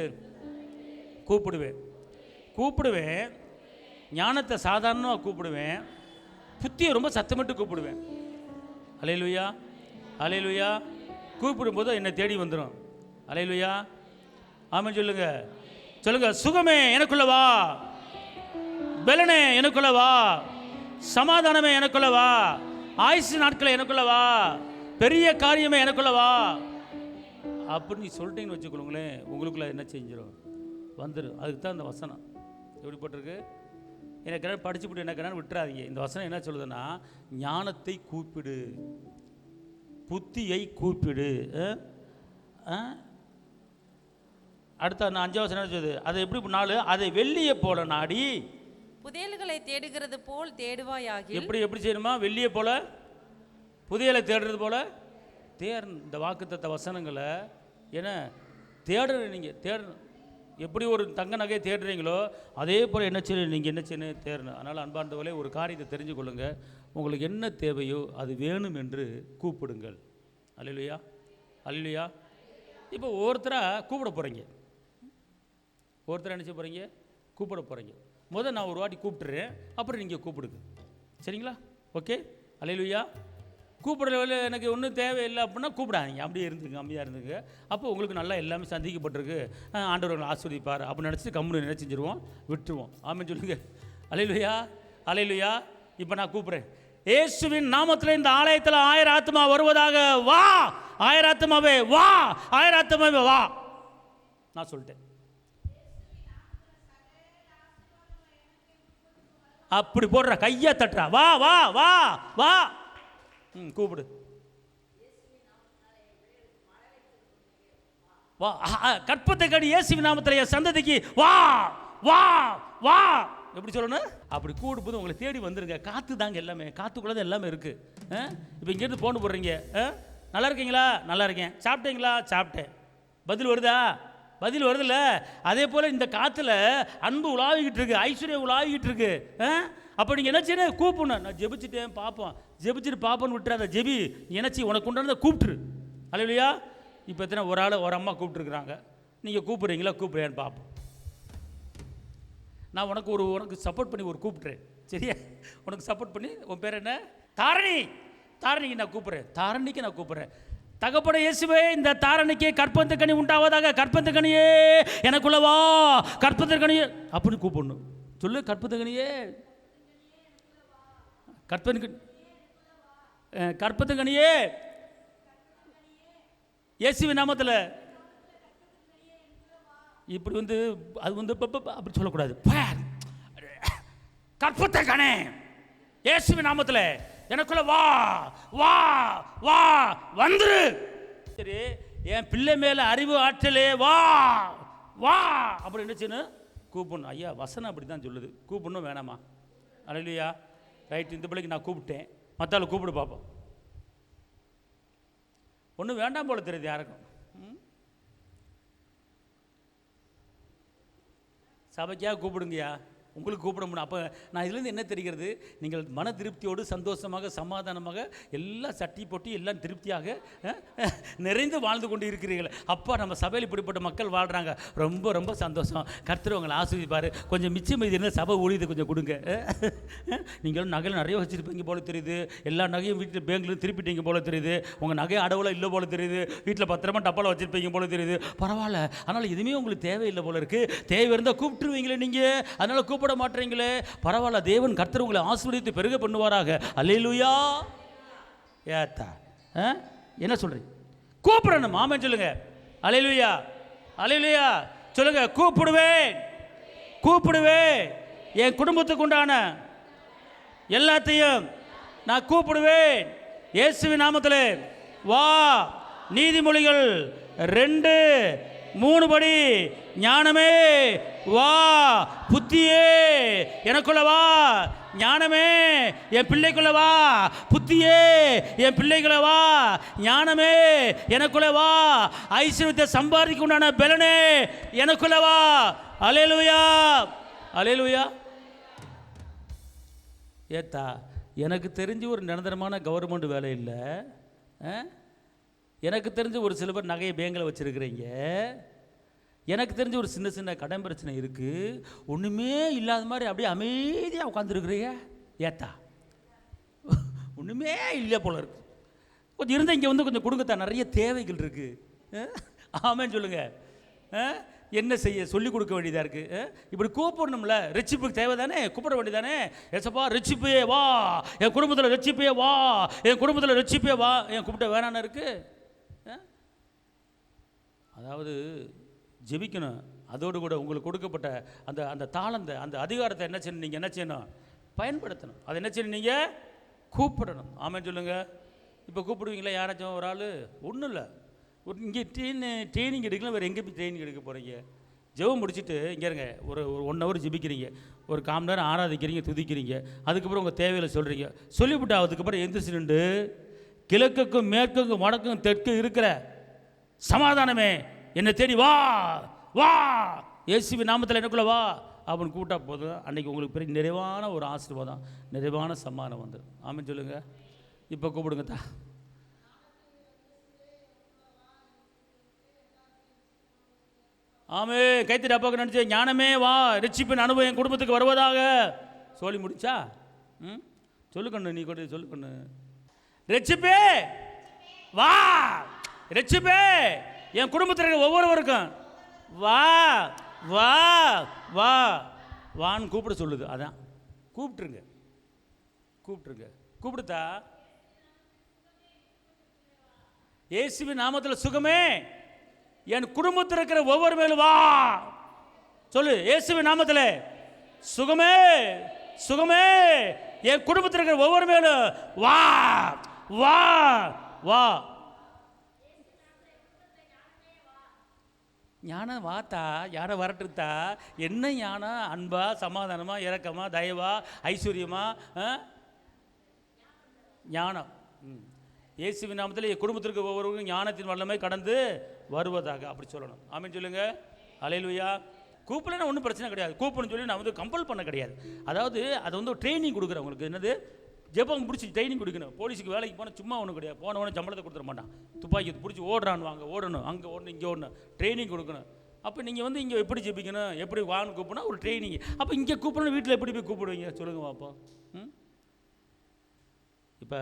கூப்பிடுவேன். ஞானத்தை சாதாரணமாக கூப்பிடுவேன், புத்தியை ரொம்ப சத்தமிட்டு கூப்பிடுவேன். அல்லேலூயா, அல்லேலூயா. கூப்பிடும்போது என்னை தேடி வந்துடும். அல்லேலூயா. ஆமென் சொல்லுங்க. சுகமே எனக்குள்ள வா, பலனே எனக்குள்ள வா, சமாதானமே எனக்குள்ள வா, ஆயுசு நாட்களை எனக்குள்ள வா, பெரிய காரியமே எனக்குள்ள வா அப்படின்னு நீ சொல்லிட்டீங்கன்னு வச்சுக்கொள்ளுங்களேன், உங்களுக்குள்ள என்ன செஞ்சிடும்? வந்துடும். அதுக்கு தான் இந்த வசனம் எப்படி போட்டிருக்கு. எனக்கு படிச்சுவிட்டு என்ன விட்டுறாதீங்க. இந்த வசனம் என்ன சொல்லுதுன்னா, ஞானத்தை கூப்பிடு, புத்தியை கூப்பிடு. அடுத்த 5 வசனம் என்ன சொல்லுது? அதை எப்படி 4, அதை வெள்ளியை போல நாடி புதையல்களை தேடுகிறது போல் தேடுவாயாகி. எப்படி செய்யணுமா? வெள்ளியை போல புதையலை தேடுறது போல இந்த வாக்குத்தத்த வசனங்களை ஏன்னா தேடணும். நீங்கள் தேடணும். எப்படி ஒரு தங்க நகையை தேடுறீங்களோ அதே போல் என்ன செய்யணும்? நீங்கள் என்ன செய்யணும்? தேடணும். அதனால் அன்பார்ந்தவர்களே, ஒரு காரியத்தை தெரிஞ்சு கொள்ளுங்கள். உங்களுக்கு என்ன தேவையோ அது வேணும் என்று கூப்பிடுங்கள். அல்லேலூயா, அல்லேலூயா. இப்போ ஒவ்வொருத்தராக கூப்பிட போகிறீங்க. ஒருத்தர் என்ன செய்ய போகிறீங்க? கூப்பிட போகிறீங்க. முதல் நான் ஒரு வாட்டி கூப்பிட்டுறேன், அப்புறம் நீங்கள் கூப்பிடுங்க. சரிங்களா? ஓகே. அல்லேலூயா. கூப்பிடல எனக்கு ஒன்றும் தேவையில்லை அப்படின்னா கூப்பிடாதீங்க, அப்படியே அமைதியாக இருந்துங்க. அப்போ உங்களுக்கு நல்லா எல்லாமே சந்திக்கப்பட்டிருக்கு, ஆண்டவர்களை ஆஸ்வதிப்பார் அப்படின்னு நினச்சிட்டு கம்முன்னு என்ன செஞ்சுருவோம்? விட்டுருவோம். ஆமென் சொல்லுங்க. அல்லேலூயா, அல்லேலூயா. இப்போ நான் கூப்பிட்றேன், இயேசுவின் நாமத்தில் இந்த ஆலயத்தில் 1000 ஆத்மா வருவதாக. வா 1000 ஆத்மாவே வா, 1000 ஆத்மாவே வா. நான் சொல்லிட்டேன். அப்படி போடுற, கையை தட்டுறா, வா வா வா வா. கூப்பிடு. வா. கற்பத்தை கடி இயேசுவின் நாமத்தில் என் சந்ததிக்கு வா வா வா. எப்படி சொல்லணும்? அப்படி கூடும்போது உங்களை தேடி வந்துருங்க. காற்று தாங்க எல்லாமே, காற்றுக்குள்ளே தான் எல்லாமே இருக்குது. இப்போ இங்கேருந்து போன் போடுறீங்க, நல்லா இருக்கீங்களா? நல்லா இருக்கேன். சாப்பிட்டீங்களா? சாப்பிட்டேன். பதில் வருதா? பதில் வருதில்ல. அதே போல் இந்த காற்றுல அன்பு உலாவிக்கிட்டு இருக்கு, ஐஸ்வர்யம் உலாவிக்கிட்டு இருக்கு. அப்போ நீங்கள் என்ன செய்யணும்? கூப்பிடணும். நான் ஜெபிச்சுட்டேன் பார்ப்போம், ஜெபிச்சுட்டு பார்ப்போன்னு விட்டுறாத. ஜெபி நினச்சி உனக்கு உண்டானதை கூப்பிட்டுரு. அல்லேலூயா. இப்போ எத்தனை ஒரு அம்மா கூப்பிட்டுருக்குறாங்க, நீங்கள் கூப்பிட்றீங்களா? கூப்பிட்றேன்னு பார்ப்போம். நான் உனக்கு சப்போர்ட் பண்ணி கூப்பிட்றேன். சரியா? உனக்கு சப்போர்ட் பண்ணி, உன் பேர் என்ன? தாரணிக்கு நான் கூப்பிட்றேன். தகப்பட இயேசுவே, இந்த தாரணிக்கு கற்பந்து கனி உண்டாவதாக. கற்பந்து கனியே எனக்குள்ள வா, கற்பந்து கனியே அப்படின்னு கூப்பிடணும். சொல்லு, கற்பந்து கனியே, கற்பந்து கனியே இயேசுவின் நாமத்தில். இப்படி அது அப்படி சொல்லக்கூடாது. கற்பத்தை கனே இயேசுவின் நாமத்தில் எனக்குள்ள வா வா வா, வந்துரு. சரி, என் பிள்ளை மேல அறிவு ஆற்றலே வா வா அப்படி என்ன செய்யணும்? கூப்பிடணும். ஐயா வசனம் அப்படி தான் சொல்லுது, கூப்பிடணும் வேணாமா? அல்லேலூயா. ரைட், இந்த பிள்ளைக்கு நான் கூப்பிட்டேன், மற்றால கூப்பிடு பார்ப்போம். ஒன்றும் வேண்டாம் போல தெரியுது யாருக்கும். சபைக்காக கூப்பிடுங்கய்யா, உங்களுக்கு கூப்பிட முடியும். அப்போ நான் இதுலேருந்து என்ன தெரிகிறது? நீங்கள் மன திருப்தியோடு சந்தோஷமாக சமாதானமாக எல்லாம் சட்டி போட்டு எல்லாம் திருப்தியாக நிறைந்து வாழ்ந்து கொண்டு இருக்கிறீர்கள். அப்பா, நம்ம சபையில் இப்படிப்பட்ட மக்கள் வாழ்கிறாங்க, ரொம்ப ரொம்ப சந்தோஷம். கர்த்தர் உங்களை ஆசீர்வதிப்பார். கொஞ்சம் மிச்சம் மீதி இருந்தால் சபை ஊழியத்தை கொஞ்சம் கொடுங்க. நீங்களும் நகையில் நிறைய வச்சுருப்பீங்க போல தெரியுது, எல்லா நகையும் வீட்டில் பேங்க்லையும் திருப்பிட்டீங்க போல தெரியுது, உங்கள் நகை அடவில் இல்லை போல தெரியுது, வீட்டில் பத்திரமா டப்பாவில் வச்சுருப்பீங்க போல தெரியுது. பரவாயில்ல, அதனால் எதுவுமே உங்களுக்கு தேவையில்லை போல இருக்குது. தேவை இருந்தால் கூப்பிட்டுருவீங்களே நீங்கள், அதனால் கூப்பிட மாட்டீங்களே. பரவாயில்ல, தேவன் கர்த்தர் உங்களை ஆசீர்வதித்து பெருக பண்ணுவாராக. அல்லேலூயா. ஏத்தா என்ன சொல்றீங்க? கூப்பிடணும். ஆமென் சொல்லுங்க. அல்லேலூயா, அல்லேலூயா சொல்லுங்க. கூப்பிடுவேன். என் குடும்பத்துக்கு உண்டான எல்லாத்தையும் நான் கூப்பிடுவேன். இயேசுவின் நாமத்திலே வா. நீதிமொழிகள் 2:3 படி ஞானமே வா, புத்தியே எனக்குள்ள வா. ஞானமே என் பிள்ளைக்குள்ள வா, புத்தியே என் பிள்ளைக்குள்ள வா, ஞானமே எனக்குள்ள வா, ஐஸ்வர்யத்தை சம்பாதிக்க உண்டான பலனே எனக்குள்ள வா. அல்லேலூயா, அல்லேலூயா. ஏத்தா, எனக்கு தெரிஞ்சு ஒரு நிரந்தரமான கவர்மெண்ட் வேலை இல்லை. எனக்கு தெரிஞ்ச ஒரு சில பேர் நகையை பேங்கில் வச்சுருக்கிறீங்க. எனக்கு தெரிஞ்ச ஒரு சின்ன சின்ன கடன் பிரச்சனை இருக்குது. ஒன்றுமே இல்லாத மாதிரி அப்படியே அமைதியாக உட்காந்துருக்குறீங்க. ஏத்தா, ஒன்றுமே இல்லை போல இருக்கு. கொஞ்சம் இருந்தால் இங்கே வந்து கொஞ்சம் கொடுங்கத்தா, நிறைய தேவைகள் இருக்குது. ஆமேன்னு சொல்லுங்கள். என்ன செய்ய சொல்லிக் கொடுக்க வேண்டியதாக இருக்குது. இப்படி கூப்பிடணும்ல, ரெச்சிப்புக்கு தேவை தானே, கூப்பிட வேண்டியதானே. ஏசப்பா ரெச்சிப்பே வா, என் குடும்பத்தில் ரெச்சிப்பே வா, என் குடும்பத்தில் ரெச்சிப்பே வா, என் கூப்பிட்ட வேணான்னு இருக்குது. அதாவது ஜெபிக்கணும். அதோடு கூட உங்களுக்கு கொடுக்கப்பட்ட அந்த அந்த தாளந்த அந்த அதிகாரத்தை என்ன செய்யணும், நீங்கள் என்ன செய்யணும், பயன்படுத்தணும். அதை என்ன செய்யணும், நீங்கள் கூப்பிடணும். ஆமாம் சொல்லுங்கள். இப்போ கூப்பிடுவீங்களா யாராச்சும் ஒரு ஆள்? ஒன்றும் இல்லை, ஒரு இங்கே ட்ரைனிங் எடுக்கலாம். வேறு எங்கே போய் ட்ரைனிங் எடுக்க போகிறீங்க? ஜெபம் முடிச்சுட்டு இங்கே இருங்க, ஒரு 1 ஹவர் ஜெபிக்கிறீங்க, ஒரு 1/4 மணி நேரம் ஆராதிக்கிறீங்க, துதிக்கிறீங்க. அதுக்கப்புறம் உங்கள் தேவையில் சொல்கிறீங்க. சொல்லிவிட்டு அதுக்கப்புறம் எந்திரிச்சு நின்று கிழக்குக்கும் மேற்குக்கும் வடக்கும் தெற்கு இருக்கிற சமாதானமே என்னை தேடி வா வா, இயேசுவின் நாமத்தில் எனக்குள்ள வா அப்படின்னு கூப்பிட்டா போதும். அன்றைக்கி உங்களுக்கு பெரிய நிறைவான ஒரு ஆசீர்வாதம், நிறைவான சம்மானம் வந்துடும். ஆமென் சொல்லுங்கள். இப்போ கூப்பிடுங்க தா. ஆமே, கைத்தறி அப்பாவுக்கு நினச்சி ஞானமே வா, ரட்சிப்பின் அனுபவம் என் குடும்பத்துக்கு வருவதாக சொல்லி முடிச்சா? சொல்லுக்கண்ணு, நீ கொண்டு சொல்லுக்கண்ணு. ரட்சிப்பே வா, ரட்சிப்பே என் குடும்பத்தில் ஒவ்வொருவருக்கும் வா வா வா வான்னு கூப்பிட சொல்லுது. அதான் கூப்பிட்டுருங்க, கூப்பிட்டுருங்க, கூப்பிடுத்தா. இயேசுவின் நாமத்தில் சுகமே என் குடும்பத்தில் இருக்கிற ஒவ்வொரு மேலும் வா சொல்லு. இயேசுவின் நாமத்தில் சுகமே சுகமே என் குடும்பத்தில் இருக்கிற ஒவ்வொரு மேலும் வா வா வா. ஞானம் வாத்தா, ஞானம் வரட்டுத்தா. என்ன ஞானம்? அன்பா, சமாதானமா, இரக்கமா, தயவா, ஐஸ்வர்யமா, ஞானம். இயேசுவின் நாமத்தில் என் குடும்பத்திற்கு ஒவ்வொருவருக்கும் ஞானத்தின் வல்லமை கடந்து வருவதாக அப்படி சொல்லணும். ஆமென் சொல்லுங்க. அல்லேலூயா. கூப்பிடலாம் ஒன்றும் பிரச்சனை கிடையாது. கூப்பிடணும்னு சொல்லி நான் வந்து கம்பல் பண்ண கிடையாது. அதாவது அதை வந்து ட்ரைனிங் கொடுக்குறேன் உங்களுக்கு. என்னது? ஜெபம் பிடிச்சி ட்ரைனிங் கொடுக்கணும். போலீஸுக்கு வேலைக்கு போனால் சும்மா ஒன்றும் கிடையாது. போனவொடனே சம்பளத்தை கொடுத்துட மாட்டான். துப்பாக்கி பிடிச்சி ஓடுறான்னு வாங்க, ஓடணும், அங்கே ஓடணும், இங்கே ஓடணும், ட்ரைனிங் கொடுக்கணும். அப்போ நீங்கள் வந்து இங்கே எப்படி ஜெபிக்கணும், எப்படி வான்னு கூப்பிடணும், ஒரு ட்ரைனிங். அப்போ இங்கே கூப்பிடணும், வீட்டில் எப்படி போய் கூப்பிடுவீங்க சொல்லுங்க பாப்பா. இப்போ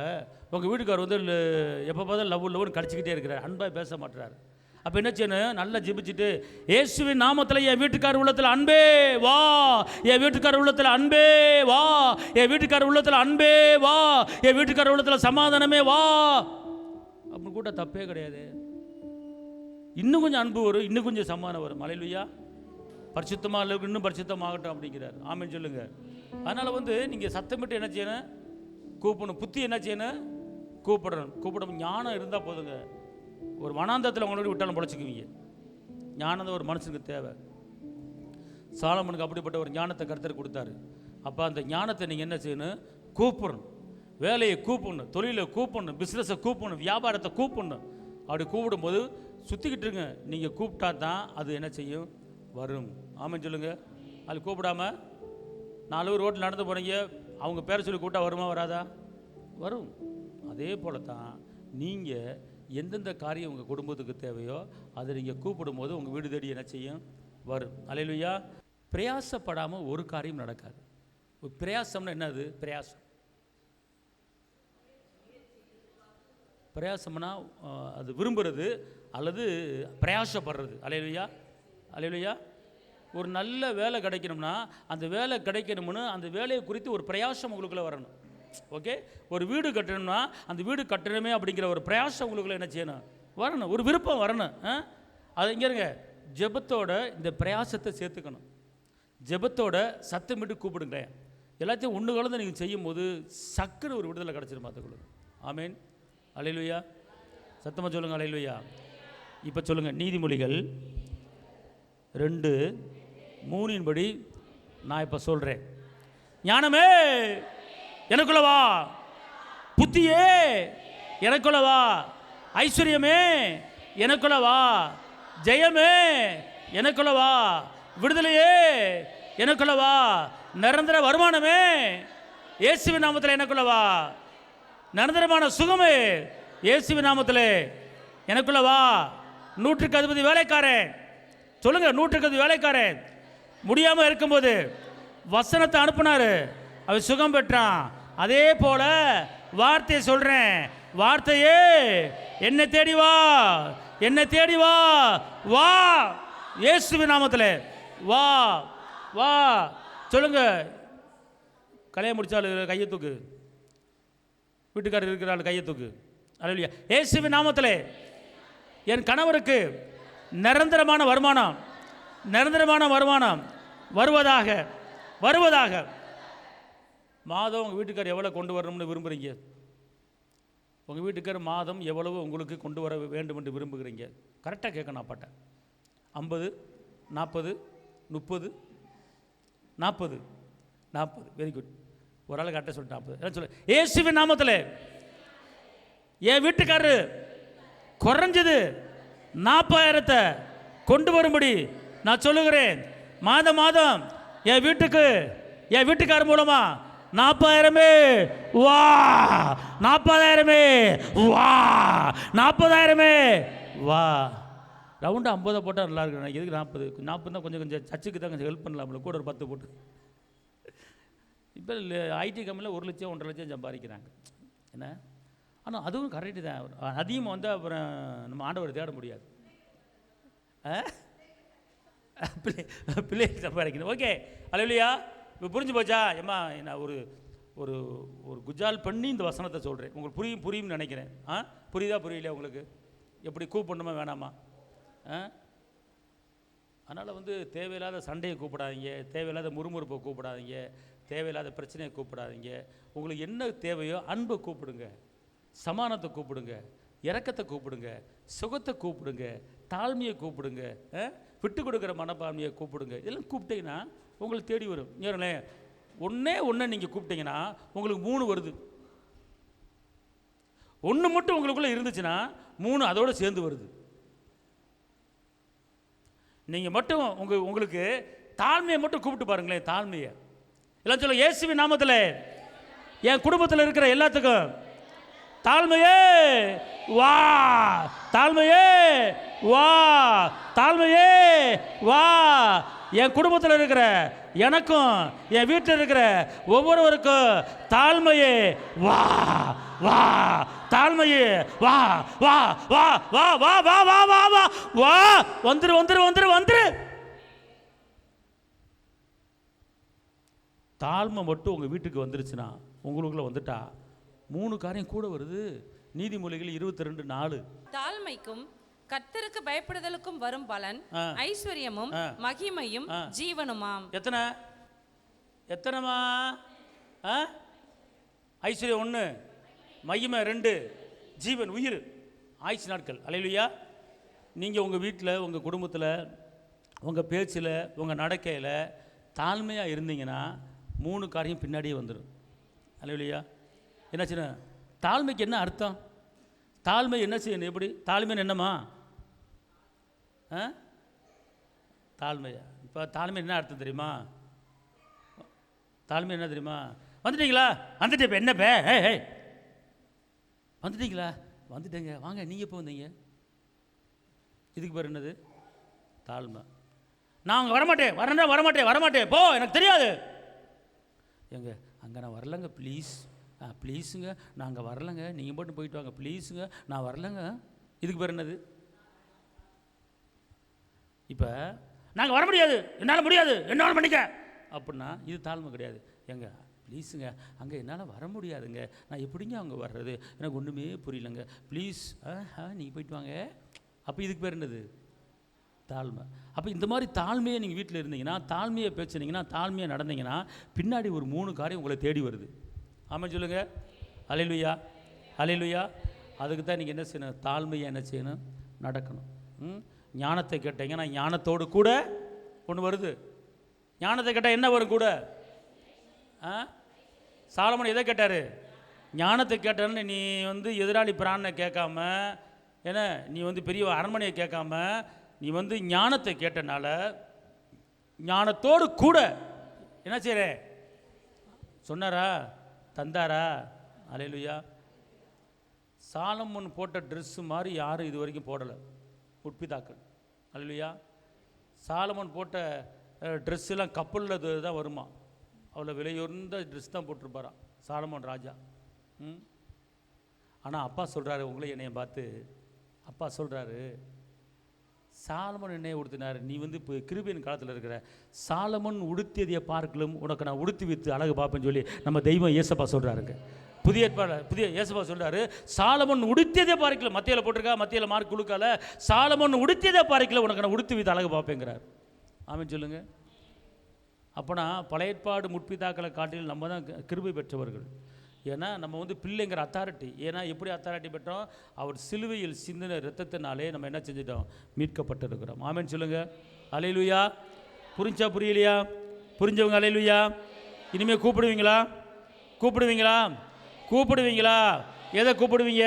உங்கள் வீட்டுக்கார் வந்து எப்போ பார்த்தாலும் லவ்னு கடிச்சிக்கிட்டே இருக்கிறார், அன்பாக பேச மாட்டுறாரு. அப்போ என்ன செய்யணும்? நல்லா ஜெபிச்சுட்டு இயேசுவின் நாமத்தில் என் வீட்டுக்கார உள்ளத்தில் அன்பே வா, என் வீட்டுக்கார உள்ளத்தில் அன்பே வா, என் வீட்டுக்கார உள்ளத்தில் அன்பே வா, என் வீட்டுக்கார உள்ளத்தில் சமாதானமே வா அப்படின்னு கூட தப்பே கிடையாது. இன்னும் கொஞ்சம் அன்பு வரும், இன்னும் கொஞ்சம் சமாதானம் வரும். அல்லேலூயா. பரிசுத்தமாக இல்லை, இன்னும் பரிசுத்தமாகட்டும் அப்படிங்கிறார். ஆமென் சொல்லுங்க. அதனால் வந்து நீங்கள் சத்தமிட்டு என்ன செய்யணும்? கூப்பிடணும். புத்தி என்ன செய்யணும்? கூப்பிடணும். கூப்பிடணும். ஞானம் இருந்தால் போதுங்க. ஒரு வனாந்தத்தில் உங்களோட விட்டாலும் பொழைச்சிக்குவீங்க. ஞானம் தான் ஒரு மனுஷனுக்கு தேவை. சாலமனுக்கு அப்படிப்பட்ட ஒரு ஞானத்தை கர்த்தர் கொடுத்தாரு. அப்போ அந்த ஞானத்தை நீங்கள் என்ன செய்யணும்? கூப்பிடணும். வேலையை கூப்பிடணும், தொழிலை கூப்பிடணும், பிஸ்னஸை கூப்பிடணும், வியாபாரத்தை கூப்பிடணும். அப்படி கூப்பிடும்போது சுற்றிக்கிட்டு இருங்க. நீங்கள் கூப்பிட்டா தான் அது என்ன செய்யும்? வரும். ஆமென் சொல்லுங்கள். அது கூப்பிடாம 4 பேர் ரோட்டில் நடந்து போகிறீங்க, அவங்க பேரை சொல்லி கூப்பிட்டா வருமா வராதா? வரும். அதே போல தான் நீங்கள் எந்தெந்த காரியம் உங்கள் குடும்பத்துக்கு தேவையோ அதை நீங்கள் கூப்பிடும்போது உங்கள் வீடு தேடி என்ன செய்யும்? வரும். அல்லேலூயா. பிரயாசப்படாமல் ஒரு காரியம் நடக்காது. ஒரு பிரயாசம்னா என்னது? பிரயாசம், பிரயாசம்னா அது விரும்புகிறது அல்லது பிரயாசப்படுறது. அல்லேலூயா, அல்லேலூயா. ஒரு நல்ல வேலை கிடைக்கணும்னா அந்த வேலை கிடைக்கணும்னு அந்த வேலையை குறித்து ஒரு பிரயாசம் உங்களுக்குள்ளே வரணும். ஓகே. ஒரு வீடு கட்டணும்னா அந்த வீடு கட்டணுமே அப்படிங்கிற ஒரு பிரயாசம் உங்களுக்குள்ளே என்ன செய்யணும்? வரணும். ஒரு விருப்பம் வரணும். அது இங்கே இருங்க. ஜெபத்தோட இந்த பிரயாசத்தை சேர்த்துக்கணும். ஜெபத்தோட சத்தமிட்டு கூப்பிடுங்க. எல்லாத்தையும் ஒன்று கலந்து நீங்கள் செய்யும் போது சக்குன்னு ஒரு விடுதலை கிடச்சிரும் பார்த்துக்கொள்ளுங்க. ஆமேன். அல்லேலூயா. சத்தமாக சொல்லுங்க அல்லேலூயா. இப்போ சொல்லுங்க, நீதிமொழிகள் 2:3 நான் இப்போ சொல்கிறேன். ஞானமே எனக்குள்ள வா, புத்தியே எனக்குள்ள வா, ஐஸ்வர்யமே எனக்குள்ள வா, ஜெயமே எனக்குள்ள வா, விடுதலையே எனக்குள்ள வா, நிரந்தர வருமானமே இயேசுவின் நாமத்தில் எனக்குள்ள வா, நிரந்தரமான சுகமே இயேசுவின் நாமத்தில் எனக்குள்ள வா. 100க்கு அதிபதி வேலைக்காரன், சொல்லுங்க, 100க்கு அதிபதி வேலைக்காரன் முடியாமல் இருக்கும்போது வசனத்தை அனுப்புனாரு, அவன் சுகம் பெற்றான். அதே போல வார்த்தையை சொல்றேன், வார்த்தையே என்னை தேடி வா, என்னை தேடி வா, வா இயேசுவின் நாமத்தில் வா, வா. சொல்லுங்க, கல்யாணம் முடிச்சாலும் கையை தூக்கு, வீட்டுக்காரர் இருக்கிறாள் கையை தூக்கு. அல்லேலூயா. இயேசுவின் நாமத்தில் என் கணவருக்கு நிரந்தரமான வருமானம், நிரந்தரமான வருமானம் வருவதாக, வருவதாக. மாதம் உங்கள் வீட்டுக்காரர் எவ்வளோ கொண்டு வரணும்னு விரும்புகிறீங்க? உங்கள் வீட்டுக்காரர் மாதம் எவ்வளவு உங்களுக்கு கொண்டு வர வேண்டும் என்று விரும்புகிறீங்க? கரெக்டாக கேட்கணும் அப்பாட்ட. 50, 40, 30, 40, 40. Very good. ஒரு ஆள் கரெக்டாக சொல்லிட்டு 40. என்ன சொல்ல? இயேசுவின் நாமத்தில் என் வீட்டுக்காரர் குறைஞ்சது 40,000 கொண்டு வரும்படி நான் சொல்லுகிறேன். மாதம் மாதம் என் வீட்டுக்கு, என் வீட்டுக்காரர் மூலமா 40,000 வா, 40,000 வா, 40,000 வா. ரவுண்டு 50 போட்டால் நல்லா இருக்கு. எதுக்கு 40 தான் கொஞ்சம் சர்ச்சுக்கு தான் கொஞ்சம் ஹெல்ப் பண்ணலாம்ல, கூட ஒரு 10 போட்டு. இப்போ ஐடி கம்பெனியில் 1 லட்சம் 1.5 லட்சம் சம்பாதிக்கிறாங்க. என்ன? ஆனால் அதுவும் கரெக்டு தான். அதிகமாக வந்து அப்புறம் நம்ம ஆண்டவரை தேட முடியாது. பிள்ளை சம்பாதிக்கணும். ஓகே, அல்லேலூயா. இப்போ புரிஞ்சு போச்சா? ஏம்மா, நான் ஒரு ஒரு ஒரு குஜால் பண்ணி இந்த வசனத்தை சொல்கிறேன். உங்களுக்கு புரியும்னு நினைக்கிறேன். புரியுதா புரியலையா உங்களுக்கு? எப்படி கூப்பிடணுமா வேணாமா? அதனால் வந்து தேவையில்லாத சண்டையை கூப்பிடாதீங்க, தேவையில்லாத முறுமுறுப்பை கூப்பிடாதீங்க, தேவையில்லாத பிரச்சனையை கூப்பிடாதீங்க. உங்களுக்கு என்ன தேவையோ அன்பை கூப்பிடுங்க, சமானத்தை கூப்பிடுங்க, இரக்கத்தை கூப்பிடுங்க, சுகத்தை கூப்பிடுங்க, தாழ்மையை கூப்பிடுங்க, விட்டு கொடுக்குற மனப்பான்மையை கூப்பிடுங்க. இதெல்லாம் கூப்பிட்டீங்கன்னா உங்களுக்கு தேடி வரும். ஏறேன் ஒன்று நீங்கள் கூப்பிட்டீங்கன்னா உங்களுக்கு 3 வருது. 1 மட்டும் உங்களுக்குள்ளே இருந்துச்சுன்னா 3 அதோடு சேர்ந்து வருது. நீங்கள் மட்டும் உங்களுக்கு தாழ்மையை மட்டும் கூப்பிட்டு பாருங்களேன். தாழ்மையை எல்லாம் சொல்ல, இயேசுவின் நாமத்தில் என் குடும்பத்தில் இருக்கிற எல்லாத்துக்கும் தாழ்மையே வா, தாழ்மையே வா, தாழ்மையே வா. என் குடும்பத்தில் இருக்கிற எனக்கும் என் வீட்டில் இருக்கிற ஒவ்வொருவருக்கும் தாழ்மையே வா, வா, தாழ்மையே வா, வா, வா, வா, வா, வா, வா, வா, வா, வா. வந்துரு வந்துரு வந்துரு வந்துரு. தாழ்மை மட்டும் உங்கள் வீட்டுக்கு வந்துருச்சுன்னா, உங்களுக்குள்ள வந்துட்டா 3 காரியம் கூட வருது. நீதிமொழிகள் 22:4. தாழ்மைக்கும் கர்த்தருக்கு பயப்படுதலுக்கும் வரும் பலன் ஐஸ்வர்யமும் மகிமையும் ஜீவனுமாம். எத்தனைமா? ஐஸ்வர்யம் 1, மகிமை 2, ஜீவன் உயிர், ஆயுசு நாட்கள். அல்லேலூயா. நீங்கள் உங்கள் வீட்டில், உங்கள் குடும்பத்தில், உங்கள் பேச்சில், உங்கள் நடக்கையில் தாழ்மையாக இருந்தீங்கன்னா 3 காரியம் பின்னாடியே வந்துடும். அல்லேலூயா. என்னாச்சுன்னா, தாழ்மைக்கு என்ன அர்த்தம்? தாழ்மை என்ன செய்யணும்? எப்படி தாழ்மைன்னு என்னம்மா? தாழ்மையா? இப்போ தாழ்மை என்ன அர்த்தம் தெரியுமா? தாழ்மை என்ன தெரியுமா? வந்துட்டீங்களா? வந்துட்டு இப்போ என்னப்பே? வந்துட்டீங்களா? வந்துட்டேங்க, வாங்க. நீங்கள் எப்போ வந்தீங்க? இதுக்கு பேர் என்னது? தாழ்மை. நான் வரமாட்டேன், வரமாட்டேன், வரமாட்டேன், போ, எனக்கு தெரியாது. எங்க அங்கே நான் வரலங்க, ப்ளீஸ், ப்ளீஸுங்க, நான் அங்கே வரலங்க, நீங்கள் மட்டும் போயிட்டு வாங்க, ப்ளீஸுங்க, நான் வரலங்க. இதுக்கு பேர் என்னது? இப்போ நாங்கள் வர முடியாது, என்னால் முடியாது, என்னால் பண்ணிக்க அப்படின்னா இது தாழ்மை கிடையாது. எங்க ப்ளீஸுங்க, அங்கே என்னால் வர முடியாதுங்க, நான் எப்படிங்க அங்கே வர்றது, எனக்கு ஒன்றுமே புரியலங்க, ப்ளீஸ், நீங்கள் போயிட்டு வாங்க. அப்போ இதுக்கு பேர் என்னது? தாழ்மை. அப்போ இந்த மாதிரி தாழ்மையை நீங்கள் வீட்டில் இருந்தீங்கன்னா, தாழ்மையை பேசுனீங்கன்னா, தாழ்மையை நடந்தீங்கன்னா, பின்னாடி ஒரு 3 காரியம் உங்களை தேடி வருது. ஆமாம் சொல்லுங்கள். அல்லேலூயா, அல்லேலூயா. அதுக்கு தான் நீங்கள் என்ன செய்யணும்? தாழ்மையை என்ன செய்யணும்? நடக்கணும். ஞானத்தை கேட்டீங்கன்னா ஞானத்தோடு கூட ஒன்று வருது. ஞானத்தை கேட்டால் என்ன வரும் கூட? சாலமன் எதை கேட்டார்? ஞானத்தை கேட்டேன்னு நீ வந்து எதிராளி பிராணனை கேட்காம, ஏன்னா நீ வந்து பெரிய அரண்மனையை கேட்காம நீ வந்து ஞானத்தை கேட்டனால ஞானத்தோடு கூட என்ன செய்கிற சொன்னாரா? தந்தாரா? அல்லேலூயா. சாலமன் போட்ட ட்ரெஸ்ஸு மாதிரி யாரும் இது வரைக்கும் போடலை முற்பிதாக்கள். அல்லேலூயா. சாலமன் போட்ட ட்ரெஸ்ஸெல்லாம் கப்பலில் தான் வருமா, அவ்வளோ விலையுறந்த ட்ரெஸ் தான் போட்டிருப்பாரான் சாலமன் ராஜா. ஆனால் அப்பா சொல்கிறாரு, உங்களை என்னைய பார்த்து அப்பா சொல்கிறாரு, சாலமன் என்னைய உடுத்தினார், நீ வந்து இப்போ கிருபையின் காலத்தில் இருக்கிற, சாலமன் உடுத்தியதையை பார்க்கலும் உனக்கு நான் உடுத்தி வித்து அழகு பார்ப்பேன்னு சொல்லி நம்ம தெய்வம் ஏசப்பா சொல்கிறாருங்க. புதிய ஏசப்பா சொல்கிறாரு, சாலமன் உடுத்தியதை பார்க்கல. மத்தியில் போட்டிருக்கா, மத்தியில் மார்க் கொடுக்கல. சாலமன் உடுத்தியதை பார்க்கல, உனக்கு நான் உடுத்தி வித்து அழகு பார்ப்பேங்கிறார். ஆமென் சொல்லுங்கள். அப்போனா பழைய ஏற்பாடு முற்பிதாக்களை காட்டில் நம்ம தான் கிருபை பெற்றவர்கள். ஏன்னா நம்ம வந்து பிள்ளைங்கிற அத்தாரிட்டி. ஏன்னா எப்படி அத்தாரிட்டி பெற்றோம்? அவர் சிலுவையில் சிந்தின இரத்தத்தினாலே நம்ம என்ன செஞ்சிட்டோம்? மீட்கப்பட்டிருக்கிறோம். ஆமென் சொல்லுங்கள். அல்லேலூயா. புரிஞ்சா புரியலையா? புரிஞ்சவங்க அல்லேலூயா. இனிமேல் கூப்பிடுவீங்களா? கூப்பிடுவீங்களா? கூப்பிடுவீங்களா? எதை கூப்பிடுவீங்க?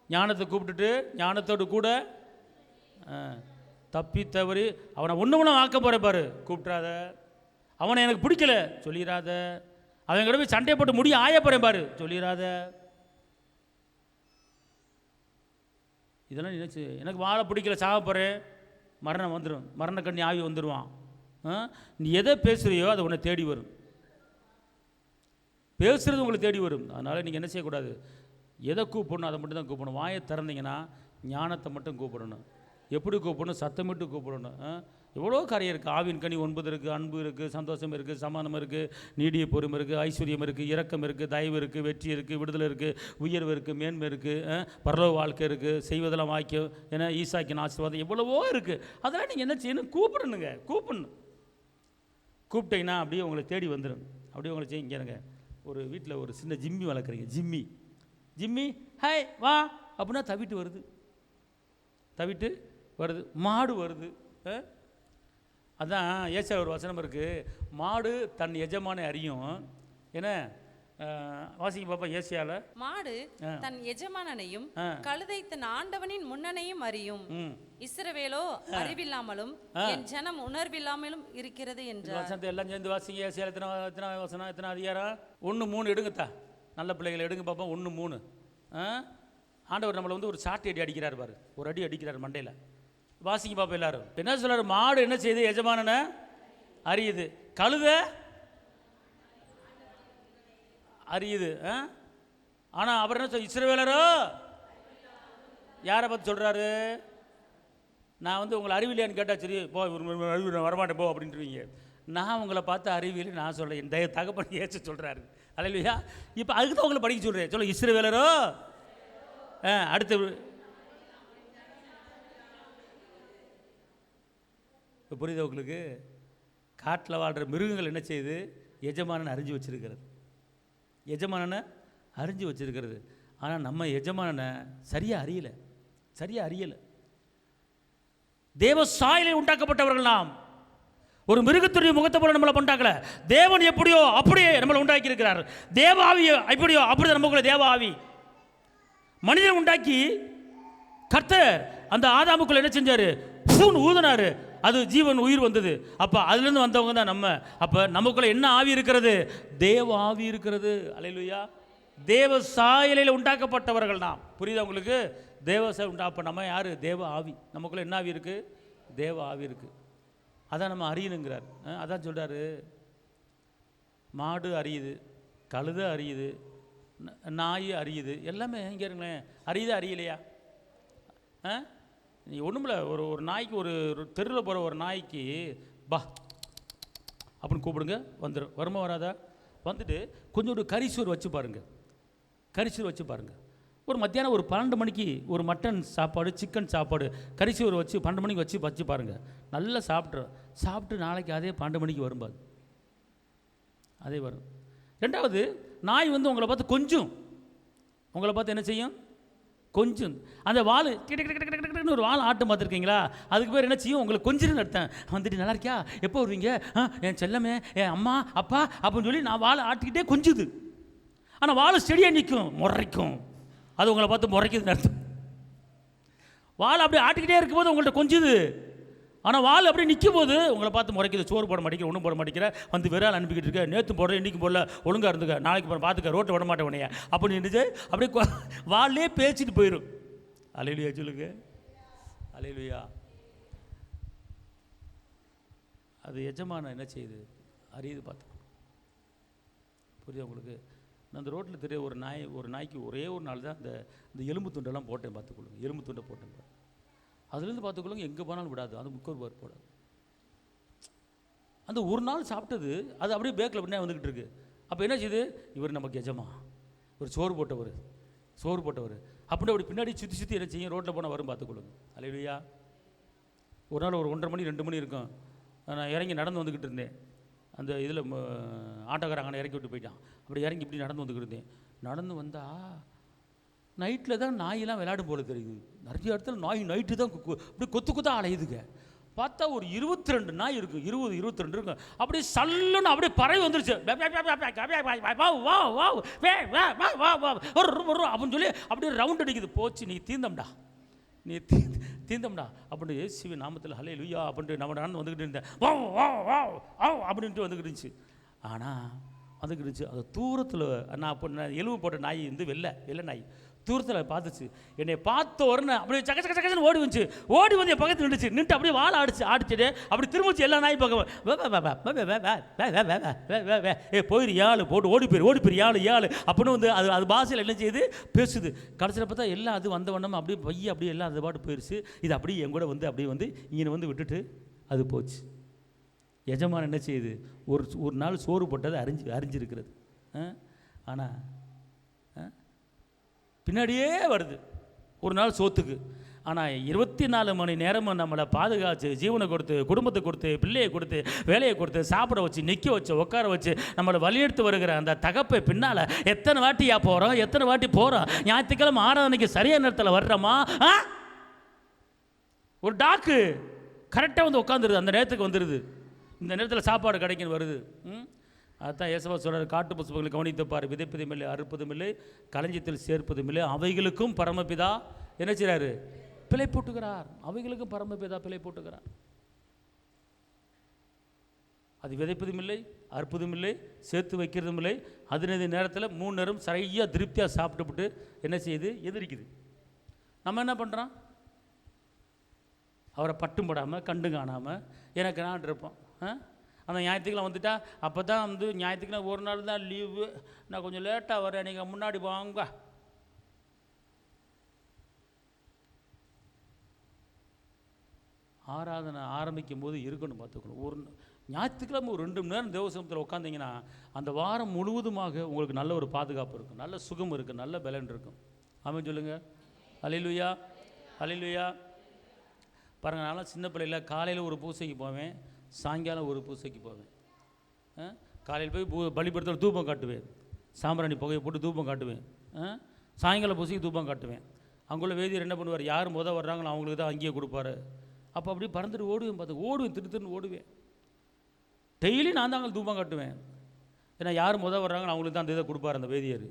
ஞானத்தை கூப்பிட்டுட்டு ஞானத்தோடு கூட தப்பி தவறி அவனை ஒன்று ஆக்க போகிற பாரு. கூப்பிட்றாத. அவனை எனக்கு பிடிக்கல சொல்லிடாத. அவன் கூட போய் சண்டையை போட்டு முடிய ஆய போகிறேன் பாரு சொல்லிடாத. இதெல்லாம் நினைச்சு எனக்கு வாழ பிடிக்கல, சாக போகிறேன், மரணம் வந்துடும், மரண கண்ணி ஆவி வந்துடுவான். நீ எதை பேசுகிறியோ அது உன்னை தேடி வரும். பேசுகிறது உங்களை தேடி வரும். அதனால் நீங்கள் என்ன செய்யக்கூடாது? எதை கூப்பிடணும் அதை மட்டும் தான் கூப்பிடணும். வாயை திறந்தீங்கன்னா ஞானத்தை மட்டும் கூப்பிடணும். எப்படி கூப்பிடணும்? சத்தமிட்டு கூப்பிடணும். எவ்வளோ காரியம் இருக்குது. ஆவின் கனி 9 இருக்குது. அன்பு இருக்குது, சந்தோஷம் இருக்குது, சமாதானம் இருக்குது, நீடிய பொறுமை இருக்குது, ஐஸ்வர்யம் இருக்குது, இரக்கம் இருக்குது, தயவு இருக்குது, வெற்றி இருக்குது, விடுதலை இருக்குது, உயர்வு இருக்குது, மேன்மை இருக்குது, பரலோக வாழ்க்கை இருக்குது, செய்வதெல்லாம் வாக்கியம், ஏன்னா ஈசாக்கின் ஆசீர்வாதம் எவ்வளவோ இருக்குது. அதெல்லாம் நீங்கள் என்ன செய்யணும்? கூப்பிடணுங்க. கூப்பிடணும். கூப்பிட்டீங்கன்னா அப்படியே உங்களை தேடி வந்துடும். அப்படியே உங்களை செய்யுங்க. ஒரு வீட்டில் ஒரு சின்ன ஜிம்மி வளர்க்குறீங்க. ஜிம்மி ஹாய் வா அப்படின்னா தவிட்டு வருது. தவிட்டு வருது. மாடு வருது. அதான் ஏசா ஒரு வசனம் இருக்குது, மாடு தன் எஜமானை அறியும். ஏன்னா வாசிங்க பாப்பா. ஏசியால மாடு தன் எஜமானனையும் கழுதை தன் ஆண்டவனின் முன்னனையும் அறியும். இஸ்ரவேலோ அறிவில்லாமலும் என் ஜனம் உணர்வில்லாமலும் இருக்கிறது என்றார். வசனத்தை எல்லாம் சேர்ந்து வாசிங்க. ஏசியால எத்தனை வசனம், எத்தனை அதிகாரம்? 1:3 எடுங்கத்தா. நல்ல பிள்ளைகளை எடுங்க பாப்பா. 1:3. ஆண்டவர் நம்மளை வந்து ஒரு சாட்டை அடி அடிக்கிறார் பாரு. ஒரு அடி அடிக்கிறார் மண்டையில். வாசிங்க பாப்பா எல்லாரும். என்ன சொல்றாரு? மாடு என்ன செய்யுது? எஜமானனை அறியுது. கழுதை அறியுது. ஆனால் அவர் என்ன சொல்? இஸ்ரவேலரோ யாரை பார்த்து சொல்கிறாரு? நான் வந்து உங்களை அறிவில்லையான்னு கேட்டால் சரி போ, அறிவு வரமாட்டேன் போ அப்படின்ட்டுருவீங்க. நான் உங்களை பார்த்து அறிவியல் நான் சொல்கிறேன். என் தகப்பன் ஏற்று சொல்கிறாரு. அல்லேலூயா. இப்போ அதுக்கு தான் உங்களை படிக்க சொல்கிறேன். சொல்ல இஸ்ரவேலரோ. அடுத்து இப்போ புரியுது உங்களுக்கு? காட்டில் வாழ்கிற மிருகங்கள் என்ன செய்யுது? எஜமானனை அறிஞ்சு வச்சிருக்கிறது. எஜமானனை அறிஞ்சு வச்சிருக்கிறது. ஆனால் நம்ம எஜமானனை சரியாக அறியலை. தேவ சாயலை உண்டாக்கப்பட்டவர்கள் நாம். ஒரு மிருகத்துடைய முகத்தை போல நம்மளை உண்டாக்கல. தேவன் எப்படியோ அப்படியே நம்மளை உண்டாக்கி இருக்கிறார். தேவாவியோ எப்படியோ அப்படி நமக்குள்ள தேவாவி மனிதனை உண்டாக்கி கர்த்தர் அந்த ஆதாமுக்குள்ள என்ன செஞ்சாரு? ஊதினாரு. அது ஜீவன் உயிர் வந்தது. அப்போ அதுலேருந்து வந்தவங்க தான் நம்ம. அப்போ நமக்குள்ள என்ன ஆவி இருக்கிறது? தேவ ஆவி இருக்கிறது. அல்லேலூயா. தேவ சாயலில் உண்டாக்கப்பட்டவர்கள் நாம். புரியுதா உங்களுக்கு? தேவ சாயல் அப்போ நம்ம யார்? தேவ ஆவி. நமக்குள்ள என்ன ஆவி இருக்குது? தேவ ஆவி இருக்குது. அதான் நம்ம அறியணுங்கிறார். அதான் சொல்கிறாரு, மாடு அறியுது, கழுதை அறியுது, நாய் அறியுது, எல்லாமே இங்கே இருங்களேன். அறியுது அறியலையா? நீ ஒன்றுமில்ல. ஒரு நாய்க்கு ஒரு தெருவில் போகிற ஒரு நாய்க்கு பா அப்படின்னு கூப்பிடுங்க, வந்துடும். வருமா வராதா? வந்துட்டு கொஞ்சம் ஒரு கரிசோறு வச்சு பாருங்கள். ஒரு மத்தியானம் ஒரு 12 மணிக்கு ஒரு மட்டன் சாப்பாடு, சிக்கன் சாப்பாடு, கரிசோறு வச்சு 12 மணிக்கு வச்சு பாருங்கள். நல்லா சாப்பிட்டு நாளைக்கு அதே 12 மணிக்கு வரும்பாது. அதே வரும். ரெண்டாவது, நாய் வந்து உங்களை பார்த்து கொஞ்சம் உங்களை பார்த்து என்ன செய்யும்? கொஞ்சம். அந்த வால் கிட்ட ஒரு வால் ஆட்டம் பார்த்துருக்கீங்களா? அதுக்கு பேர் என்ன செய்யும்? உங்களுக்கு கொஞ்சம்னு அர்த்தம். வந்துட்டு நல்லா இருக்கியா, எப்போ வருவீங்க, என் செல்லமே, என் அம்மா அப்பா அப்படின்னு சொல்லி நான் வாழை ஆட்டிக்கிட்டே கொஞ்சுது. ஆனால் வாழை செடியாக நிற்கும், முறைக்கும். அது உங்களை பார்த்து முறைக்குதுன்னு அர்த்தம். வாழை அப்படியே ஆட்டிக்கிட்டே இருக்கும்போது உங்கள்கிட்ட கொஞ்சுது. ஆனால் வால் அப்படியே நிற்கும் போது உங்களை பார்த்து முறைக்குது. சோறு போட மாட்டேங்கிற, ஒன்றும் போட மாட்டேங்கிற, வந்து விரால் அனுப்பிக்கிட்டு இருக்க, நேற்று போடுற, இன்றைக்கி போடல, ஒழுங்காக இருந்துக்க, நாளைக்கு போகிற பார்த்துக்க, ரோட்டை விட மாட்டேன் உனைய அப்படின்னு இருந்துச்சு. அப்படியே வால்லே பேச்சிட்டு போயிடும். அல்லேலூயா சொல்லுங்க, அல்லேலூயா. அது எஜமான என்ன செய்யுது? அறியுது. பார்த்து புரியுது உங்களுக்கு? நான் அந்த ரோட்டில் தெரிய ஒரு நாய்க்கு ஒரே ஒரு நாள் தான் இந்த எலும்பு துண்டெல்லாம் போட்டேன். பார்த்துக்கொள்ளுங்க, எலும்பு துண்டை போட்டேன். அதுலேருந்து பார்த்துக்கொள்ளுங்க, எங்கே போனாலும் விடாது. அது முக்கோர் போடாது. அந்த ஒரு நாள் சாப்பிட்டது அது அப்படியே பேக்கில் பின்னே வந்துக்கிட்டு இருக்கு. அப்போ என்ன செய்யுது? இவர் நமக்கு எஜமா, ஒரு சோறு போட்டவர் அப்படின்னு அப்படி பின்னாடி சுற்றி என்ன செய்யும்? ரோட்டில் போனால் வரும். பார்த்துக்கொள்ளுங்க, அல்லேலூயா. ஒரு நாள் ஒரு 1:30 மணி 2 மணி இருக்கும். நான் இறங்கி நடந்து வந்துக்கிட்டு இருந்தேன். அந்த இதில் ஆட்டோக்காரங்க இறக்கி விட்டு போயிட்டான். அப்படி இறங்கி இப்படி நடந்து வந்துக்கிட்டு இருந்தேன். நடந்து வந்தால் நைட்டில் தான் நாயெல்லாம் விளையாடும் போல தெரியுது. நிறைய இடத்துல நாய் நைட்டு தான் அப்படி கொத்து அலையுதுங்க. பார்த்தா ஒரு 22 நாய் இருக்குது, 22 இருக்கும். அப்படியே சல்லுன்னு அப்படியே பறவை வந்துருச்சு. அப்படின்னு சொல்லி அப்படியே ரவுண்ட் அடிக்குது. போச்சு, நீ தீந்தம்டா அப்படின்னு இயேசுவி நாமத்தில் ஹல்லேலூயா அப்படின்ட்டு நம்ம நடந்து வந்துக்கிட்டு இருந்தேன். அப்படின்ட்டு வந்துக்கிட்டு இருந்துச்சு. ஆனால் வந்துக்கிட்டு இருந்துச்சு. அது தூரத்தில் நான் அப்போ எலும்பு போட்ட நாய் வெள்ளை நாய் தூரத்தில் பார்த்துச்சு. என்னை பார்த்த உடனே அப்படியே சக்கன்னு ஓடி வந்துச்சு. ஓடி வந்து என் பக்கத்தில் நின்றுட்டு அப்படியே வாழை அடிச்சுட்டு அப்படி திரும்பிச்சு. எல்லா நாய் பக்கம் போயிரு போட்டு ஓடி போயிரு ஏழு அப்படின்னு வந்து அது பாஷையில் என்ன செய்யுது? பேசுது. கடைசியில் பார்த்தா எல்லாம் அது வந்த வண்ணம் அப்படியே பைய அப்படியே எல்லாம் அது பாட்டு போயிடுச்சு. இது அப்படியே என் கூட அப்படியே இங்கே விட்டுட்டு அது போச்சு. எஜமான என்ன செய்யுது? ஒரு நாள் சோறு போட்டது அறிஞ்சிருக்கிறது. ஆனால் பின்னாடியே வருது ஒரு நாள் சோத்துக்கு. ஆனால் 24 மணி நேரமும் நம்மளை பாதுகாத்து, ஜீவனை கொடுத்து, குடும்பத்தை கொடுத்து, பிள்ளையை கொடுத்து, வேலையை கொடுத்து, சாப்பிட வச்சு, நிற்க வச்சு, உட்கார வச்சு நம்மளை வழியெடுத்து வருகிற அந்த தகப்பை பின்னால் எத்தனை வாட்டியா போகிறோம்? எத்தனை வாட்டி போகிறோம்? ஞாயிற்றுக்கிழமை ஆராதனைக்கு சரியான நேரத்தில் வர்றோமா? ஒரு டாக்கு கரெக்டாக வந்து உட்காந்துருது, அந்த நேரத்துக்கு வந்துடுது. இந்த நேரத்தில் சாப்பாடு கிடைக்குன்னு வருது. அதுதான் ஏசப்பா சொல்கிறார், காட்டு பசுமைகளை கவனித்துப்பார், விதைப்பதும் இல்லை, அறுப்பதும் இல்லை, களஞ்சியத்தில் சேர்ப்பதும் இல்லை, அவைகளுக்கும் பரமபிதா என்ன செய்கிறாரு? பிழை போட்டுக்கிறார். அவைகளுக்கும் பரமபிதா பிழை போட்டுக்கிறார். அது விதைப்பதும் இல்லை, அறுப்பதும் இல்லை, சேர்த்து வைக்கிறதும் இல்லை. அதனது நேரத்தில் 3 நேரம் சரியாக திருப்தியாக சாப்பிட்டுவிட்டு என்ன செய்யுது? எதிரிக்குது. நம்ம என்ன பண்ணுறோம்? அவரை பட்டும் போடாமல் கண்டு காணாமல் எனக்கு நான் இருப்போம். அந்த ஞாயிற்றுக்கிழமை வந்துட்டா அப்போ தான் ஞாயிற்றுக்கிழமை ஒரு நாள் தான் லீவு, நான் கொஞ்சம் லேட்டாக வரேன், நீங்கள் முன்னாடி வாங்க. ஆராதனை ஆரம்பிக்கும் போது இருக்கணும். பார்த்துக்கணும். ஒரு ஞாயிற்றுக்கிழமை ஒரு 2 மணி நேரம் தேவசமத்தில் உட்காந்திங்கன்னா அந்த வாரம் முழுவதுமாக உங்களுக்கு நல்ல ஒரு பாதுகாப்பு இருக்கும், நல்ல சுகம் இருக்குது, நல்ல பலன் இருக்கும். ஆமென் சொல்லுங்கள். அல்லேலூயா, அல்லேலூயா. பாருங்கள், நான்லாம் சின்ன பிள்ளையில் காலையில் ஒரு பூசைக்கு போவேன், சாயங்காலம் ஒரு பூசைக்கு போவேன். காலையில் போய் பலிபீடத்தில் தூபம் காட்டுவேன், சாம்பிராணி புகையை போட்டு தூபம் காட்டுவேன். சாயங்காலம் பூசைக்கு தூபம் காட்டுவேன். அங்குள்ள வேதியர் என்ன பண்ணுவார்? யார் வர்றாங்களோ அவங்களுக்கு தான் அங்கேயே கொடுப்பாரு. அப்போ அப்படியே பறந்துட்டு ஓடுவேன், திருன்னு ஓடுவேன். டெய்லி நான் தான் அங்கே தூபம் காட்டுவேன். ஏன்னா யார் வர்றாங்களோ அவங்களுக்கு தான் அந்த இதை கொடுப்பார் அந்த வேதியர்.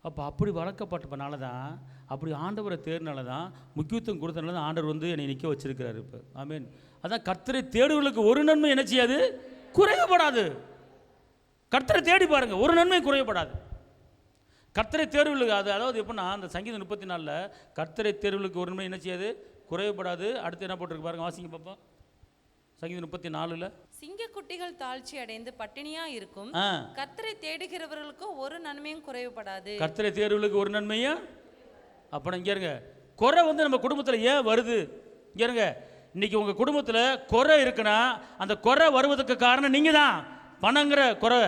அப்போ அப்படி வளர்க்கப்பட்டனால தான், அப்படி ஆண்டவரை தேடினால தான், முக்கியத்துவம் கொடுத்தனால தான் ஆண்டவர் என்னை நிற்க வச்சிருக்கிறாரு. இப்போ ஆமீன். அதான் கர்த்தரை தேடுவர்களுக்கு ஒரு நன்மை என்ன செய்யாது? குறையப்படாது. கர்த்தரை தேடி பாருங்கள், ஒரு நன்மை குறையப்படாது. கர்த்தரை தேடுவர்களுக்கு அதாவது எப்படின்னா, அந்த சங்கீதம் 34 கர்த்தரை தேடுவர்களுக்கு ஒரு நன்மை என்ன செய்யாது? குறையப்படாது. அடுத்து என்ன போட்டிருக்கு பாருங்க, வாசிங்க பாப்பா. சங்கீதம் 34 சிங்கக்குட்டிகள் தாழ்ச்சி அடைந்து பட்டினியா இருக்கும், கர்த்தரை தேடுகிறவர்களுக்கு ஒரு நன்மையும் குறையப்படாது. கர்த்தரை தேடுவர்களுக்கு ஒரு நன்மையும். அப்போ இங்கே இருங்க, குறை நம்ம குடும்பத்தில் ஏன் வருது? இங்கே இருங்க, இன்னைக்கு உங்கள் குடும்பத்தில் குறை இருக்குன்னா அந்த குறை வருவதற்கு காரணம் நீங்கள் தான். பணங்கிற குறை,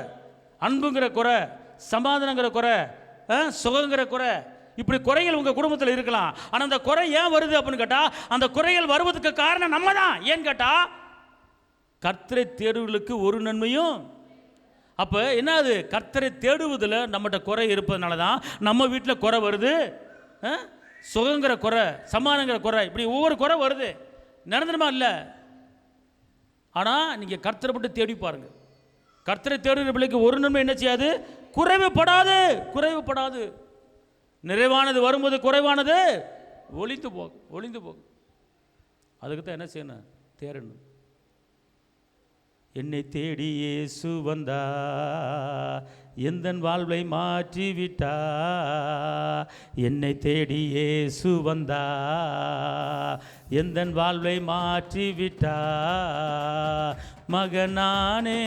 அன்புங்கிற குறை, சமாதானங்கிற குறை, சுகங்கிற குறை, இப்படி குறைகள் உங்கள் குடும்பத்தில் இருக்கலாம். ஆனால் அந்த குறை ஏன் வருது அப்படின்னு கேட்டால், அந்த குறைகள் வருவதற்கு காரணம் நம்ம தான். ஏன்னு கேட்டால், கர்த்தரை தேடுவர்களுக்கு ஒரு நன்மையும். அப்போ என்ன அது கர்த்தரை தேடுவதில் நம்மகிட்ட குறை இருப்பதுனால தான் நம்ம வீட்டில் குறை வருது. சுகங்கிற குறை, சமாதானங்கிற குறை, இப்படி ஒவ்வொரு குறை வருது. நிரந்தரமா இல்லை. ஆனால் நீங்கள் கர்த்தரை மட்டும் தேடி பாருங்க. கர்த்தரை தேடுகிற பிள்ளைக்கு ஒரு நன்மை என்ன செய்யாது? குறைவுபடாது. குறைவுபடாது. நிறைவானது வரும்போது குறைவானது ஒளிந்து போகும். அதுக்கு தான் என்ன செய்யணும்? தேடணும். என்னை தேடி இயேசு வந்தா, எந்தன் வாழ்வை மாற்றிவிட்டா. என்னை தேடி இயேசு வந்தா, எந்தன் வாழ்வை மாற்றிவிட்டா. மகனானே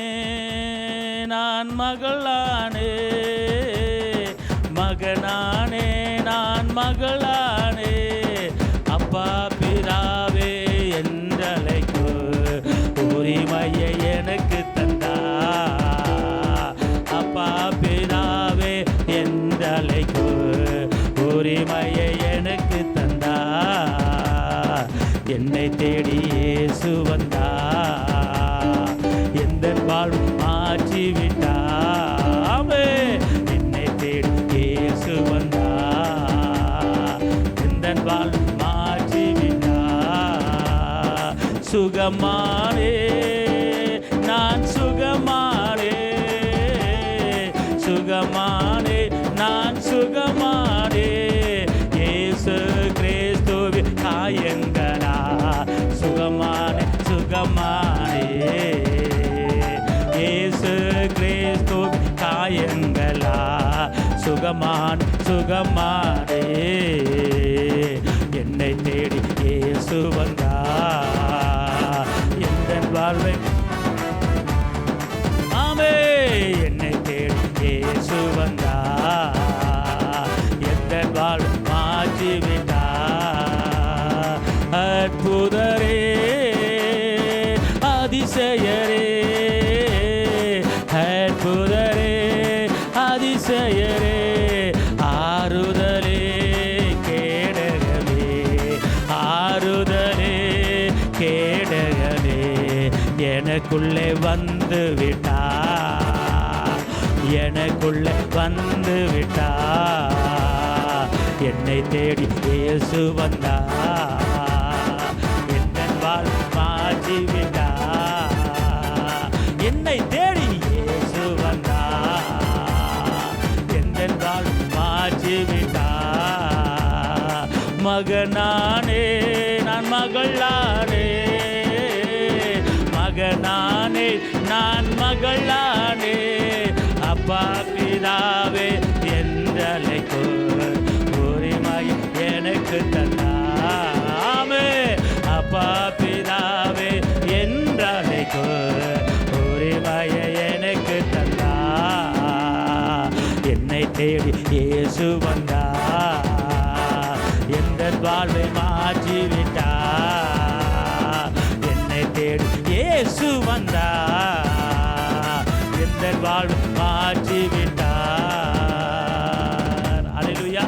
நான் மகளானே, மகனானே நான் மகளானே. அப்பா பிதாவே என்றழைக்கு உரிமையை எனக்கு தந்தா. அப்பா பிதாவே என்றழைக்கு உரிமையை எனக்கு தந்தா. என்னை தேடி இயேசு வந்தா, எந்த வாழ்வு மாற்றிவிட்டாவே. என்னை தேடி இயேசு வந்தா, எந்த வாழ்வு மாற்றிவிட்டா. சுகமானே நான் சுகமானே, சுகமானே நான் சுகமானே. இயேசு கிறிஸ்துவின் காயங்களா சுகமானே சுகமானே. இயேசு கிறிஸ்துவின் காயங்களா சுகமான் சுகமானே. என்னை தேடி இயேசு வந்தா, எந்த வாழ்வை ஆமே. என்னை தேடி இயேசு வந்தா, எந்த வாழ்வை மாற்றிவிட்டா. அற்புதரே அதிசயரே, அற்புதரே அதிசயரே. ஆறுதலே கேடகமே, ஆறுதலே கேடகமே. எனக்குள்ளே வந்து விட்டா, எனக்குள்ளே வந்து விட்டா. என்னை தேடி இயேசு வந்தா, எந்த வாழ் மாற்றி விட்டா. என்னை தேடி இயேசு வந்தா, எந்த வாழ் மாற்றி விட்டா. மகனானே நான் மகளானே, மகனானே நான் மகளானே. அப்பா பிதாவே என்றழைக்கு உரிமை எனக்கு தந்தாமே. அப்பா பிதாவே என்றழைக்கு உரிமையை எனக்கு தந்தா. என்னை தேடி இயேசு வந்தா, எந்த வாழ்வை மாற்றிவிட்டா. என்னை தேடி இயேசு வந்தா, எந்த வாழ்வை மாற்றிவிட்டார். அல்லேலூயா.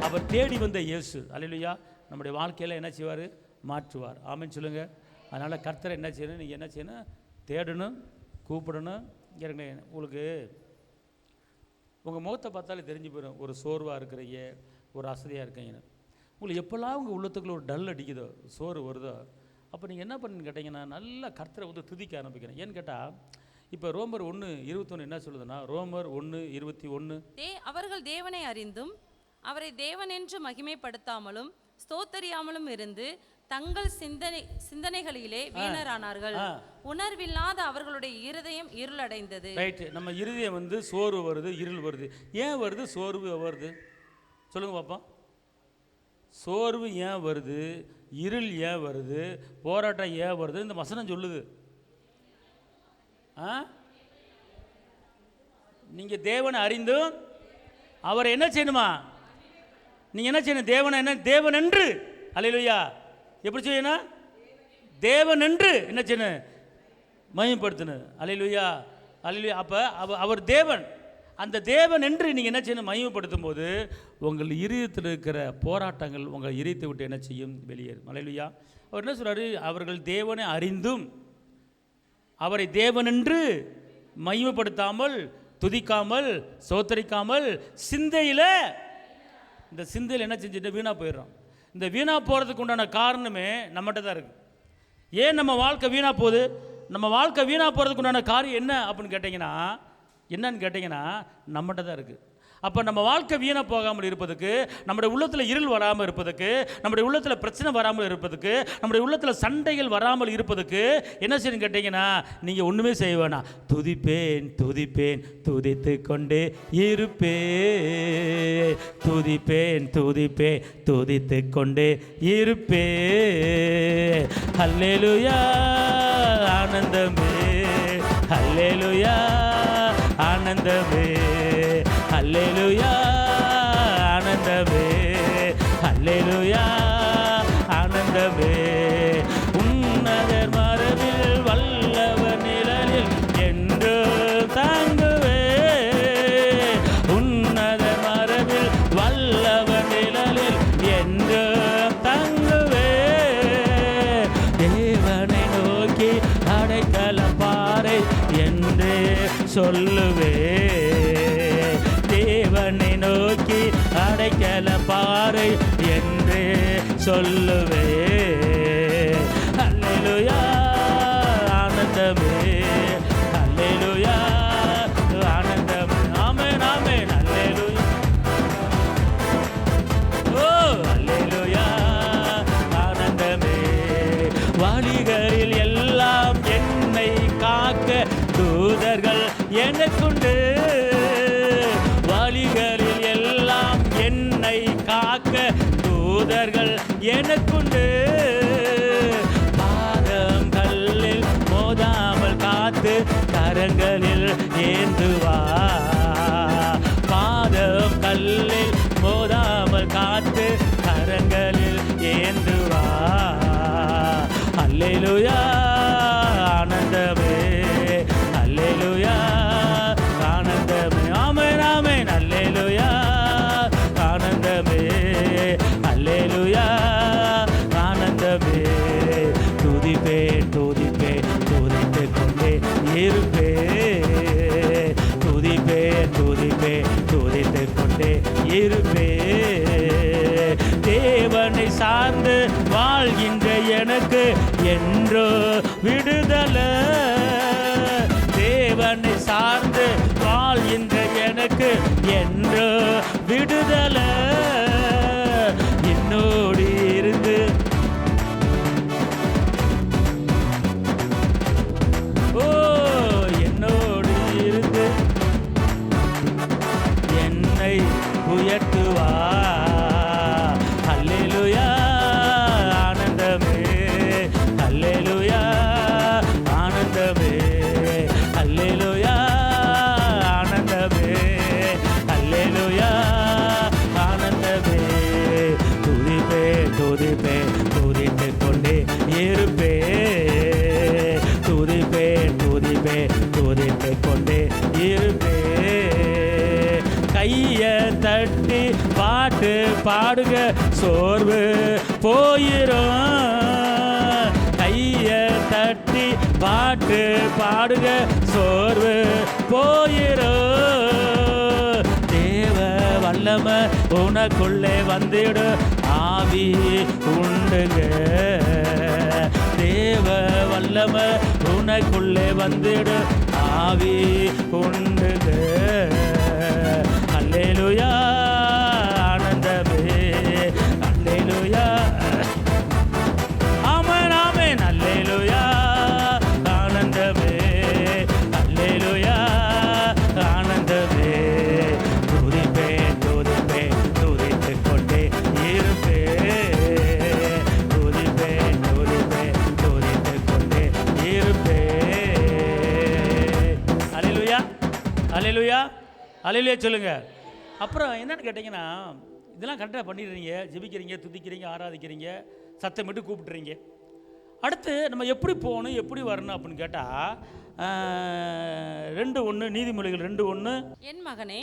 அவர் தேடி வந்த இயேசு, அல்லேலூயா, நம்முடைய வாழ்க்கையில் என்ன செய்வார்? மாற்றுவார். ஆமென் சொல்லுங்க. அதனால் கர்த்தரை என்ன செய்யணும்? நீங்கள் என்ன செய்யணும்? தேடணும், கூப்பிடணும். இங்கே உங்களுக்கு உங்கள் முகத்தை பார்த்தாலே தெரிஞ்சு போயிடும், ஒரு சோர்வாக இருக்கிறீங்க, ஒரு அசதியாக இருக்கீங்க. உங்களுக்கு எப்போல்லாம் உங்கள் உள்ளத்துக்குள்ள ஒரு டல் அடிக்குதோ, சோறு வருதோ, அப்போ நீங்கள் என்ன பண்ணுன்னு கேட்டிங்கன்னா, நல்லா கர்த்தரை வந்து துதிக்க ஆரம்பிக்கிறேன். ஏன்னு கேட்டால், இப்போ ரோமர் 1:21 என்ன சொல்லுதுன்னா, ரோமர் 1:21, அவர்கள் தேவனை அறிந்தும் அவரை தேவன் என்று மகிமைப்படுத்தாமலும் ஸ்தோத்தரியாமலும் இருந்து தங்கள் சிந்தனைகளிலே வீணரானார்கள். உணர்வில்லாத அவர்களுடைய இருதயம் இருளடைந்தது. ரைட். நம்ம இருதயம் வந்து சோர்வு வருது, இருள் வருது. ஏன் வருது சோர்வு வருது? சொல்லுங்க பாப்போம். சோர்வு ஏன் வருது? இருள் ஏன் வருது? போராட்டம் ஏன் வருது? இந்த வசனம் சொல்லுது. நீங்க தேவனை அறிந்தும் அவரை என்ன செய்யணுமா? நீங்க என்ன செய்யணும்? தேவனை என்ன? தேவன் என்று. அல்லேலூயா. எப்படி செய்யணும்? தேவன் என்று என்ன செய்யணும்? மகிமைப்படுத்தணும். அல்லேலூயா, அல்லேலூயா. அப்போ அவர் தேவன். அந்த தேவன் என்று நீங்கள் என்ன செய்யணும்? மகிமைப்படுத்தும் போது உங்கள் இதயத்தில் இருக்கிற போராட்டங்கள் உங்கள் இதயத்தை விட்டு என்ன செய்யும்? வெளியேறும். அல்லேலூயா. அவர் என்ன சொல்கிறாரு? அவர்கள் தேவனை அறிந்தும் அவரை தேவன் என்று மகிமைப்படுத்தாமல், துதிக்காமல், சோத்தரிக்காமல் சிந்தையில், இந்த சிந்தையில் என்ன செஞ்சுட்டு வீணாக போயிடுறோம். இந்த வீணாக போகிறதுக்கு உண்டான காரணமே நம்மகிட்ட தான் இருக்குது. ஏன் நம்ம வாழ்க்கை வீணாக போகுது? நம்ம வாழ்க்கை வீணாக போகிறதுக்கு உண்டான காரியம் என்ன அப்படின்னு கேட்டிங்கன்னா நம்மகிட்ட தான் இருக்குது. அப்போ நம்ம வாழ்க்கை வீணாக போகாமல் இருப்பதுக்கு, நம்முடைய உள்ளத்தில் இருள் வராமல் இருப்பதுக்கு, நம்முடைய உள்ளத்தில் பிரச்சனை வராமல் இருப்பதுக்கு, நம்முடைய உள்ளத்தில் சண்டைகள் வராமல் இருப்பதுக்கு என்ன செய்யணும்னு கேட்டிங்கன்னா, நீங்கள் ஒன்றுமே செய்ய வேணாம். துதிப்பேன் துதிப்பேன் துதித்து கொண்டே இருப்பேன், துதிப்பேன் துதிப்பேன் துதித்து கொண்டே இருப்பேன். அல்லேலூயா ஆனந்தமே, அல்லேலூயா ஆனந்தமே, அல்லேலூயா ஆனந்தமே, அல்லேலூயா ஆனந்தமே. உன்னதர் மரபில் வல்லவர் நிழலில் என்று தாங்குவே, உன்னதர் மரபில் வல்லவர் நிழலில் என்று தங்குவே. தேவனை நோக்கி அடைக்கலம் பாறை என்று சொல்லுவே, தேவனை நோக்கி அடைக்கல பாறை என்று சொல்லுவே. அல்லேலூயா ஆனந்தமே, அல்லேலூயா ஆனந்தமே. ஆமென் ஆமென். அல்லேலூயா, ஓ அல்லேலூயா ஆனந்தமே. வழிகளில் எல்லாம் என்னை காக்க தூதர்கள் எனக்குண்டு, வழிகளில் எல்லாம் என்னை காக்க தூதர்கள் எனக்குண்டு. பாதம் கல்லில் மோதாமல் காத்து கரங்களில் ஏந்துவா, பாதம் கல்லில் மோதாமல் காத்து கரங்களில் ஏந்துவா. அல்லேலூயா ஆனந்தமே, அல்லேலூயா ஆனந்தமே. ஆமென் ஆமென். அல்லேலூயா ஆனந்தமே, அல்லேலூயா ஆனந்தமே. துதிப்பேன் துதிப்பேன் துதித்து கொண்டே இருப்பேன், துதிப்பேன் துதிப்பேன் துதித்து கொண்டே இருப்பேன். தேவனை சார்ந்து வாழ்கின்ற எனக்கு என்றோ விடுதலை, தேவனை சார்ந்து வாழ்கின்ற எனக்கு என்று விடுதலை. என்னோடு இருந்து ஓ என்னோடு இருந்து என்னை உயர்த்துவா. அல்லேலூயா ஆனந்தமே, அல்லேலூயா ஆனந்தமே, அல்லேலூயா ஆனந்தமே, அல்லேலூயா ஆனந்தமே. துதிப்பேன் துதிப்பேன் துதித்து கொண்டே இருப்பேன், துதிப்பேன் துதிப்பேன் துதித்து கொண்டே இருப்பேன். கைய தட்டி பாட்டு பாடுக சோர்வு போயிரும், கைய தட்டி பாட்டு பாடுக சோர்வு போயிரும். தேவ வல்லம உனக்குள்ளே வந்திடு ஆவி உண்டுங்க, தேவ வல்லம உனக்குள்ளே வந்திடு ஆவி உண்டுங்க. அல்லேலூயா ஆனந்தமே, அல்லேலூயா ஆமென் ஆமென். அல்லேலூயா ஆனந்தமே, அல்லேலூயா ஆனந்தமே. துதிப்பேன் துதிப்பேன் துதித்து கொண்டே இருப்பேன், துதிப்பேன் துதிப்பேன் துதித்து கொண்டே இருப்பேன். அல்லேலூயா அல்லேலூயா அல்லேலூயா சொல்லுங்க. அப்புறம் என்னன்னு கேட்டிங்கன்னா, இதெல்லாம் கரெக்டாக பண்ணிடுறீங்க, ஜெபிக்கிறீங்க, துதிக்கிறீங்க, ஆராதிக்கிறீங்க, சத்தமிட்டு கூப்பிட்டுறீங்க. அடுத்து நம்ம எப்படி போகணும், எப்படி வரணும் அப்படின்னு கேட்டால் 2:1 நீதிமொழிகள் 2:1. என் மகனே,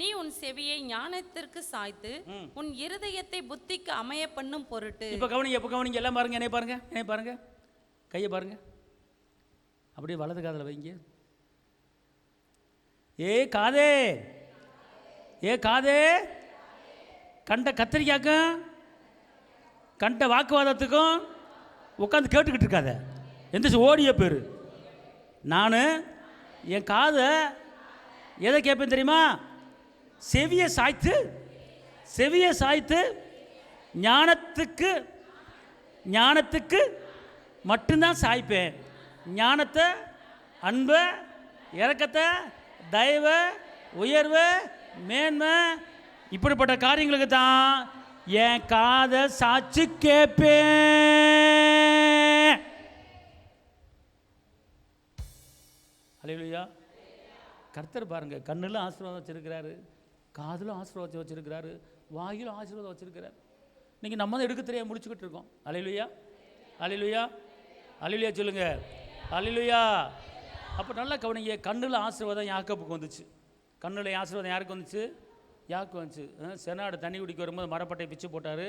நீ உன் செவியை ஞானத்திற்கு சாய்த்து உன் இருதயத்தை புத்திக்கு அமைய பண்ணும் பொருட்டு. இப்போ கவனிங்க எல்லாம் பாருங்க, என்னை பாருங்க, கையை பாருங்க, அப்படியே வலது காதில் வைங்க. ஏ காதே, ஏ காதே, கண்ட கத்திரிக்காக்கும் கண்ட வாக்குவாதத்துக்கும் உட்காந்து கேட்டுக்கிட்டு இருக்காத, எந்திரிச்சு ஓடிய பேர். நான் என் காதை எதை கேட்பேன் தெரியுமா? செவியை சாய்த்து, செவியை சாய்த்து ஞானத்துக்கு, ஞானத்துக்கு மட்டும்தான் சாய்ப்பேன். ஞானத்தை, அன்பை, இரக்கத்தை, தயவை, உயர்வு, மேன்மை, இப்படிப்பட்ட காரியங்களுக்கு தான் என் காதை சாட்சி கேட்பேன். அல்லேலூயா. கர்த்தர் பாருங்க, கண்ணிலும் ஆசீர்வாதம் வச்சிருக்கிறாரு, காதிலும் ஆசீர்வாதம் வச்சிருக்கிறாரு, வாயிலும் ஆசீர்வாதம் வச்சிருக்கிறாரு. இன்னைக்கு நம்ம தான் எடுக்க தெரியாம முடிச்சுக்கிட்டு இருக்கோம். அல்லேலூயா, அல்லேலூயா, அல்லேலூயா சொல்லுங்க, அல்லேலூயா. அப்போ நல்லா கவனிங்க, கண்ணில் ஆசீர்வாதம் யாக்கோபுக்கு வந்துச்சு. கண்ணில் ஆசீர்வாதம் யாருக்கு வந்துச்சு? யாருக்கு வந்துச்சு. செனாடு தண்ணி குடிக்க வரும்போது மரப்பட்டை பிச்சு போட்டார்.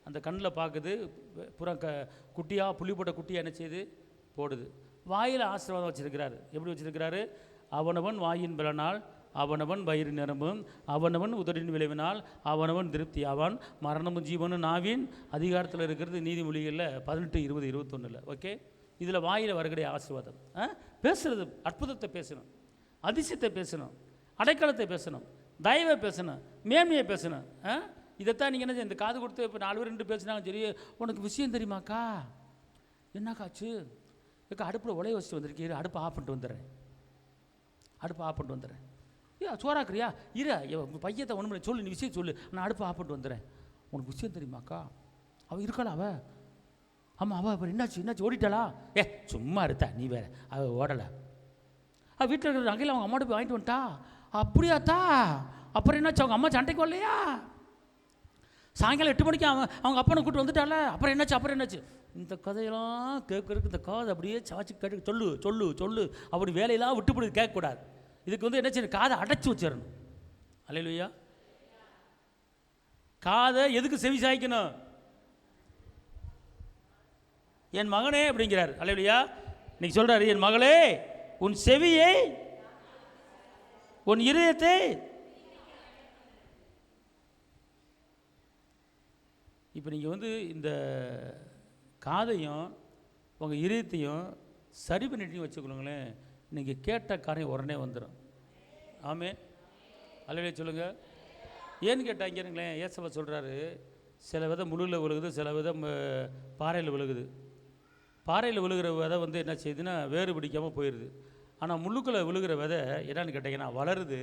அந்த கண்ணில் பார்க்குது, புறம் குட்டியாக புள்ளி போட்ட குட்டியாக என்ன செய்யுது? போடுது. வாயில் ஆசீர்வாதம் வச்சிருக்கிறாரு. எப்படி வச்சிருக்கிறாரு? அவனவன் வாயின் பலனால் அவனவன் வயிறு நிரம்பும், அவனவன் உதடின் விளைவினால் அவனவன் திருப்தி ஆவான். மரணமும் ஜீவனும் நாவின் அதிகாரத்தில் இருக்கிறது நீதிமொழிகளில் 18, 20, 21. ஓகே, இதில் வாயில் வரக்கூடிய ஆசீர்வாதம். பேசுறது, அற்புதத்தை பேசணும், அதிசயத்தை பேசணும், அடைக்கலத்தை பேசணும், தயவை பேசணும், மேன்மையை பேசணும். இதைத்தான் நீங்கள் என்ன, இந்த காது கொடுத்து இப்போ 4 பேர் 2 பேசினாங்க. சரி, உனக்கு விஷயம் தெரியுமாக்கா? என்னக்காச்சு? ஏக்கா அடுப்பில் உலைய வச்சுட்டு வந்திருக்கீரு, அடுப்பை ஆஃப் பண்ணிட்டு வந்துடுறேன், அடுப்பை ஆஃப் பண்ணிட்டு வந்துடுறேன். சோறாக்குறியா? இரு, பையத்தை ஒன்று சொல்லு, நீ விஷயம் சொல்லு, நான் அடுப்பை ஆஃப் பண்ணிட்டு வந்துடுறேன். உனக்கு விஷயம் தெரியுமாக்கா? அவள் இருக்காளா? அவள், ஆமாம், அவள் அப்புறம் என்னாச்சு? என்னாச்சு? ஓடிட்டாளா? சும்மா இருத்தா நீ வேற, அவள் ஓடலை. வீட்டில் இருக்கிற நகையில் அவங்க அம்மாட்ட போய் வாங்கிட்டு வந்துட்டா. அப்படியாத்தா? அப்புறம் என்னாச்சு? அவங்க அம்மா சண்டைக்கு வரலையா? சாயங்காலம் 8 மணிக்கு அவங்க அப்பனை கூப்பிட்டு வந்துட்டால. அப்புறம் என்னாச்சு? அப்புறம் என்னாச்சு? இந்த கதையெல்லாம் கேட்கறதுக்கு இந்த காதை அப்படியே சாச்சு கேட்டு சொல்லு சொல்லு சொல்லு, அப்படி வேலையெல்லாம் விட்டுப்படி கேட்கக்கூடாது. இதுக்கு வந்து என்ன செய்யணும்? காதை அடைச்சி வச்சிடணும். அல்லேலூயா. காதை எதுக்கு செவி சாய்க்கணும்? என் மகனே அப்படிங்கிறார். அல்லேலூயா. இன்னைக்கு சொல்றாரு, என் மகளே உன் செவியை உன் இருதயத்தை. இப்போ நீங்கள் வந்து இந்த காதையும் உங்கள் இருதயத்தையும் சரி பண்ணிட்டு வச்சுக்கணுங்களேன், நீங்கள் கேட்ட காரியம் உடனே வந்துடும். ஆமே, அல்லேலூயா சொல்லுங்கள். ஏன்னு கேட்டால் இங்கே இருங்களேன், ஏசப்பா சொல்கிறாரு, சில விதை முள்ளில் விழுகுது, சில விதை பாறையில் விழுகுது. பாறையில் விழுகிற விதை வந்து என்ன செய்யுதுன்னா வேறு பிடிக்காமல் போயிடுது. ஆனால் முள்ளுக்குள்ளே விழுகிற விதை என்னன்னு கேட்டிங்கன்னா வளருது.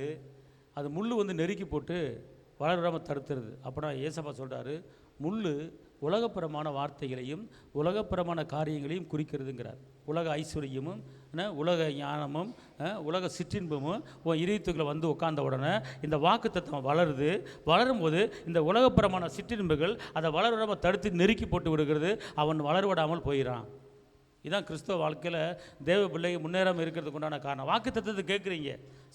அது முள் வந்து நெருக்கி போட்டு வளராமல் தடுத்துருது. அப்படின்னா ஏசப்பா சொல்கிறாரு, முள் உலகப்புறமான வார்த்தைகளையும் உலகப்புறமான காரியங்களையும் குறிக்கிறதுங்கிறார். உலக ஐஸ்வர்யமும் உலக ஞானமும் உலக சிற்றின்பமும் உன் இதயத்துக்குள்ள வந்து உட்கார்ந்த உடனே இந்த வாக்குத்தத்தம் வளருது. வளரும்போது இந்த உலகப்புறமான சிற்றின்பங்கள் அதை வளராமல் தடுத்து நெருக்கி போட்டு விடுகிறது. அவன் வளர்விடாமல் போயிடான். இதுதான் கிறிஸ்தவ வாழ்க்கையில் தேவ பிள்ளைங்க முன்னேறாமல் இருக்கிறதுக்கு உண்டான காரணம். வாக்குத்தத்தத்தை கேட்குறீங்க,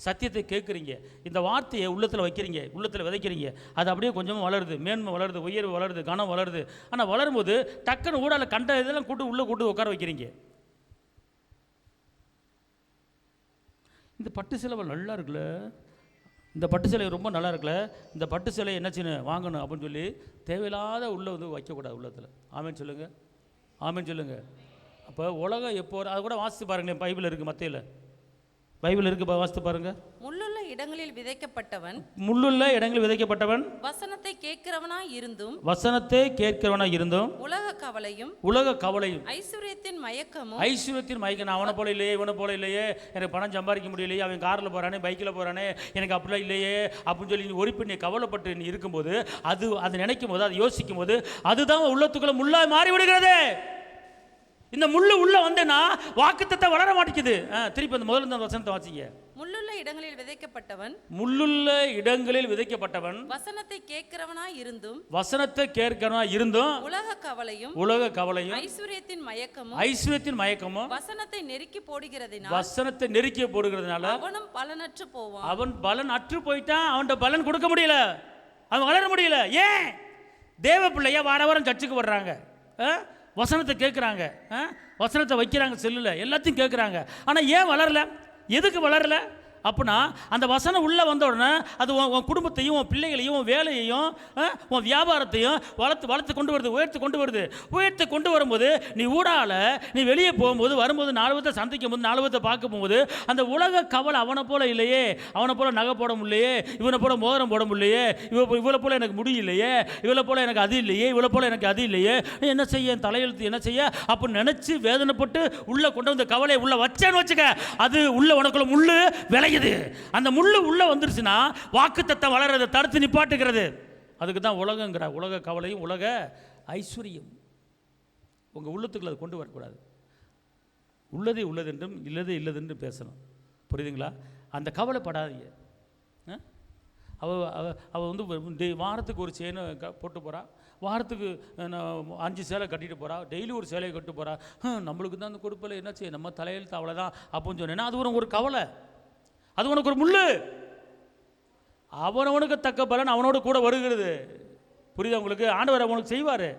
சத்தியத்தை கேட்குறீங்க, இந்த வார்த்தையை உள்ளத்தில் வைக்கிறீங்க, உள்ளத்தில் விதைக்கிறீங்க, அது அப்படியே கொஞ்சமாக வளருது, மேன்மை வளருது, உயர்வு வளருது, கனம் வளருது. ஆனால் வளரும்போது டக்குன்னு ஊடால கண்ட இதெல்லாம் உள்ளே கூட்டு உட்கார வைக்கிறீங்க. இந்த பட்டு சேலை நல்லா இருக்குல்ல, இந்த பட்டு சேலை ரொம்ப நல்லா இருக்குல்ல, இந்த பட்டு சேலை என்னாச்சுன்னு வாங்கணும் அப்படின்னு சொல்லி தேவையில்லாத உள்ளே வந்து வைக்கக்கூடாது உள்ளத்தில். ஆமேன்னு சொல்லுங்கள், ஆமேன்னு சொல்லுங்கள். அப்போ உலகம் எப்போ, அதை கூட வாசித்து பாருங்களேன், பைபிள் இருக்குது, மத்தேயுல பைபிள் இருக்குது, வாசித்து பாருங்க. முள்ளுள்ள இடங்களில் விதைக்கப்பட்டவன், முள்ளுள்ள இடங்களில் விதைக்கப்பட்டவன் வசனத்தை கேட்கிறவனாய் இருந்தும், வசனத்தை கேட்கிறவனாய் இருந்தும் உலக கவலையும் ஐஸ்வர்யத்தின் மயக்கமும், ஐஸ்வர்யத்தின் மயக்கம். அவனை போல இல்லையே, இவனை போல இல்லையே, எனக்கு பணம் சம்பாதிக்க முடியலையே, அவன் காரில் போகிறானே, பைக்கில் போகிறானே, எனக்கு அப்படிலாம் இல்லையே அப்படின்னு சொல்லி நீ ஒரு பெண்ணை கவலைப்பட்டு நீ இருக்கும்போது, அதை நினைக்கும் போது, அதை யோசிக்கும் போது, அதுதான் உள்ளத்துக்குள்ள முள்ளாய் மாறி விடுகிறது. இந்த முள்ளு உள்ள வந்தேன்னா வாக்குத்தத்தை வளர மாட்டேங்குது. திருப்பி அந்த முதல்ல இந்த வசனத்தை வாசிங்க. முள்ளுள்ள இடங்களில் விதைக்கப்பட்டவன், முள்ளுள்ள இடங்களில் விதைக்கப்பட்டவன் வசனத்தை கேட்கிறவனாய் இருந்தும், வசனத்தை கேட்கிறவனாய் இருந்தும் உலக கவலையும் ஐஸ்வர்யத்தின் மயக்கமும் வசனத்தை நெருக்கி போடுகிறதுனால அவனும் பலனற்று போவான். அவன் பலன் அற்று போயிட்டான். அவன்கிட்ட பலன் கொடுக்க முடியல, அவன் வளர முடியல. ஏன்? தேவ பிள்ளையா வார வாரம் சர்ச்சுக்கு வர்றாங்க, வசனத்தை கேட்குறாங்க, வசனத்தை வைக்கிறாங்க, செல்லில் எல்லாத்தையும் கேட்குறாங்க. ஆனால் ஏன் வளரல? எதுக்கு வளரல? அப்படின்னா அந்த வசனம் உள்ளே வந்த உடனே அது உன் குடும்பத்தையும் உன் பிள்ளைகளையும் உன் வேலையையும் உன் வியாபாரத்தையும் வளர்த்து கொண்டு வருது, உயர்த்து கொண்டு வரும்போது நீ ஊடால நீ வெளியே போகும்போது வரும்போது 4 பேர்த்தை சந்திக்கும் போது 4 பேர்த்தை பார்க்க போகும்போது அந்த உலக கவலை அவனை போல இல்லையே, அவனை போல நகை போட முடியலையே, இவனை போல மோதிரம் போட முடியலையே, இவளை போல எனக்கு முடியலையே, இவளை போல எனக்கு அது இல்லையே, இவளை போல எனக்கு அது இல்லையே, என்ன செய்ய என் தலையெழுத்து என்ன செய்ய அப்படின்னு நினச்சி வேதனைப்பட்டு உள்ளே கொண்டு வந்த கவலையை உள்ளே வச்சேன்னு வச்சுக்க, அது உள்ள உனக்குள்ள முள்ளு விளையுது. அந்த முள்ளு உள்ளே வந்துருச்சுன்னா வாக்குத்தத்தம் வளர்றதை தடுத்து நிப்பாட்டுகிறது. அதுக்கு தான் உலகங்கிற உலக கவலையும் உலக ஐஸ்வர்யம் உங்கள் உள்ளத்துக்குள்ள அதை கொண்டு வரக்கூடாது. உள்ளதே உள்ளதென்றும் இல்லதே இல்லதென்றும் பேசணும். புரியுதுங்களா? அந்த கவலைப்படாதீங்க. அவள் வந்து வாரத்துக்கு ஒரு செயினை போட்டு போகிறா, வாரத்துக்கு 5 சேலை கட்டிட்டு போகிறா, டெய்லி ஒரு சேலையை கட்டு போகிறா, நம்மளுக்கு தான் அந்த கொடுப்பில் என்ன செய்ய, நம்ம தலையெழுத்து அவ்வளோதான் அப்படின்னு சொன்னேன்னா அது உனக்கு ஒரு கவலை, அது உனக்கு ஒரு முள்ளு. அவனவனுக்கு தக்க பலன் அவனோட கூட வருகிறது. புரியுதா உங்களுக்கு? ஆண்டவர் அவனுக்கு செய்வார்.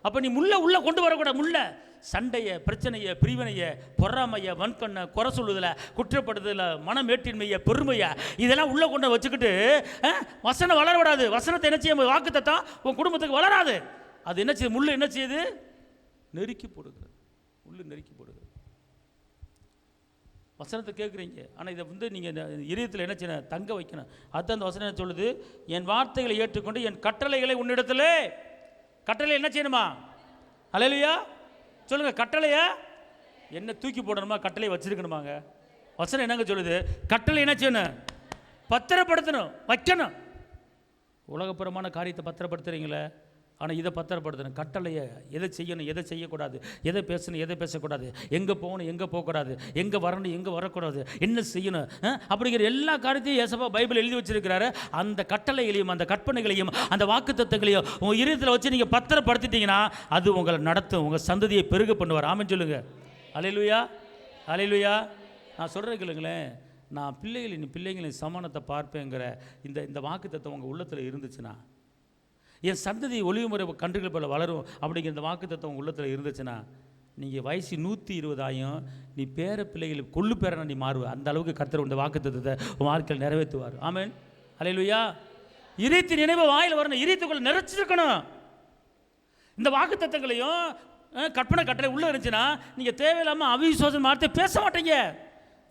அப்போ நீ உள்ளே கொண்டு வரக்கூடாது. முள்ளை, சண்டையை, பிரச்சனையை, பிரிவினையை, பொறாமையை, வன்கண்ணை, குறை சொல்லுதலை, குற்றப்படுதலை, மனமேட்டின்மையை, பெருமையை இதெல்லாம் உள்ளே கொண்டு வச்சுக்கிட்டு வசனம் வளர விடாது. வசனத்தை என்ன செய்ய, வாக்குத்தத்தம் உன் குடும்பத்துக்கு வளராது. அது என்ன செய்யுது? முள்ளு என்ன செய்யுது? நெருக்கி போடுது. முள்ளு நெருக்கி போடுது. வசனத்தை கேட்குறீங்க, ஆனால் இதை வந்து நீங்கள் இதயத்தில் என்ன செய்யணும்? தங்க வைக்கணும். அதுதான் அந்த வசனம் என்ன சொல்லுது? என் வார்த்தைகளை ஏற்றுக்கொண்டு என் கட்டளைகளை உன்னிடத்துல, கட்டளை என்ன செய்யணுமா? அல்லேலூயா சொல்லுங்க. கட்டளையை என்ன தூக்கி போடணுமா? கட்டளை வச்சிருக்கணுமாங்க? வசனம் என்னங்க சொல்லுது? கட்டளை என்ன செய்யணும்? பத்திரப்படுத்தணும், வைக்கணும். உலகப்புறமான காரியத்தை பத்திரப்படுத்துறீங்களே, ஆனால் இதை பத்திரப்படுத்தணும். கட்டளையை எதை செய்யணும், எதை செய்யக்கூடாது, எதை பேசணும், எதை பேசக்கூடாது, எங்கே போகணும், எங்கே போகக்கூடாது, எங்கே வரணும், எங்கே வரக்கூடாது, என்ன செய்யணும் அப்படிங்கிற எல்லா காரியத்தையும் ஏசப்பா பைபிள் எழுதி வச்சிருக்கிறாரு. அந்த கட்டளைகளையும் அந்த கற்பனைகளையும் அந்த வாக்குத்தத்தங்களையும் உங்கள் இதயத்தில் வச்சு நீங்கள் பத்திரப்படுத்திட்டீங்கன்னா அது உங்களை நடத்தும், உங்கள் சந்ததியை பெருக பண்ணுவார். ஆமென் சொல்லுங்க. அல்லேலூயா, அல்லேலூயா. நான் சொல்கிறேன் இல்லைங்களேன், நான் பிள்ளைகளின் சமானத்தை பார்ப்பேங்கிற இந்த வாக்குத்தத்தம் உங்கள் உள்ளத்தில் இருந்துச்சுன்னா, என் சந்ததி ஒளிவுமுறை கன்றுகள் போல வளரும் அப்படிங்கிற இந்த வாக்குத்தத்தம் உங்கள் உள்ளத்தில் இருந்துச்சுன்னா, நீங்கள் வயசு 120 நீ பேர பிள்ளைகளுக்கு கொள்ளு பேரனை நீ மாறுவ. அந்த அளவுக்கு கர்த்தர் இந்த வாக்குத்தத்தத்தை உன் வாழ்க்கையில் நிறைவேற்றுவார். ஆமென், அல்லேலூயா. இதயத்தின் நினைவு வாயில் வரணும், இதயத்துக்குள்ள நிறைச்சிருக்கணும். இந்த வாக்குத்தத்தங்களையும் கற்பனை கட்டளை உள்ளே இருந்துச்சுன்னா நீங்கள் தேவையில்லாமல் அவிசுவாசம் வார்த்தை பேச மாட்டீங்க.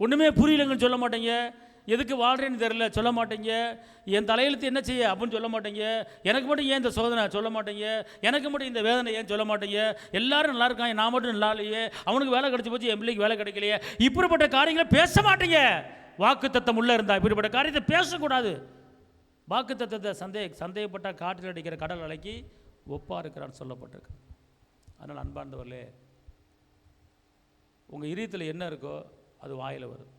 ஒன்றுமே புரியலங்கன்னு சொல்ல மாட்டீங்க. எதுக்கு வாழ்கிறேன்னு தெரியல சொல்ல மாட்டேங்க. என் தலையெழுத்து என்ன செய்ய அப்படின்னு சொல்ல மாட்டேங்க. எனக்கு மட்டும் ஏன் இந்த சோதனை சொல்ல மாட்டேங்க. எனக்கு மட்டும் இந்த வேதனை ஏன் சொல்ல மாட்டேங்க. எல்லாரும் நல்லா இருக்காங்க, நான் மட்டும் நல்லா இல்லையே, அவனுக்கு வேலை கிடைச்சி போச்சு, என் பிள்ளைக்கு வேலை கிடைக்கலையே, இப்படிப்பட்ட காரியங்களை பேச மாட்டீங்க. வாக்குத்தத்தம் உள்ளே இருந்தால் இப்படிப்பட்ட காரியத்தை பேசக்கூடாது. வாக்குத்தத்தத்தை சந்தேகப்பட்டால் காற்றில் அடிக்கிற கடல் அலைக்கு ஒப்பா இருக்கிறான்னு சொல்லப்பட்டிருக்கு. அதனால் அன்பார்ந்தவர்களே, உங்கள் இதயத்தில் என்ன இருக்கோ அது வாயில் வரும்.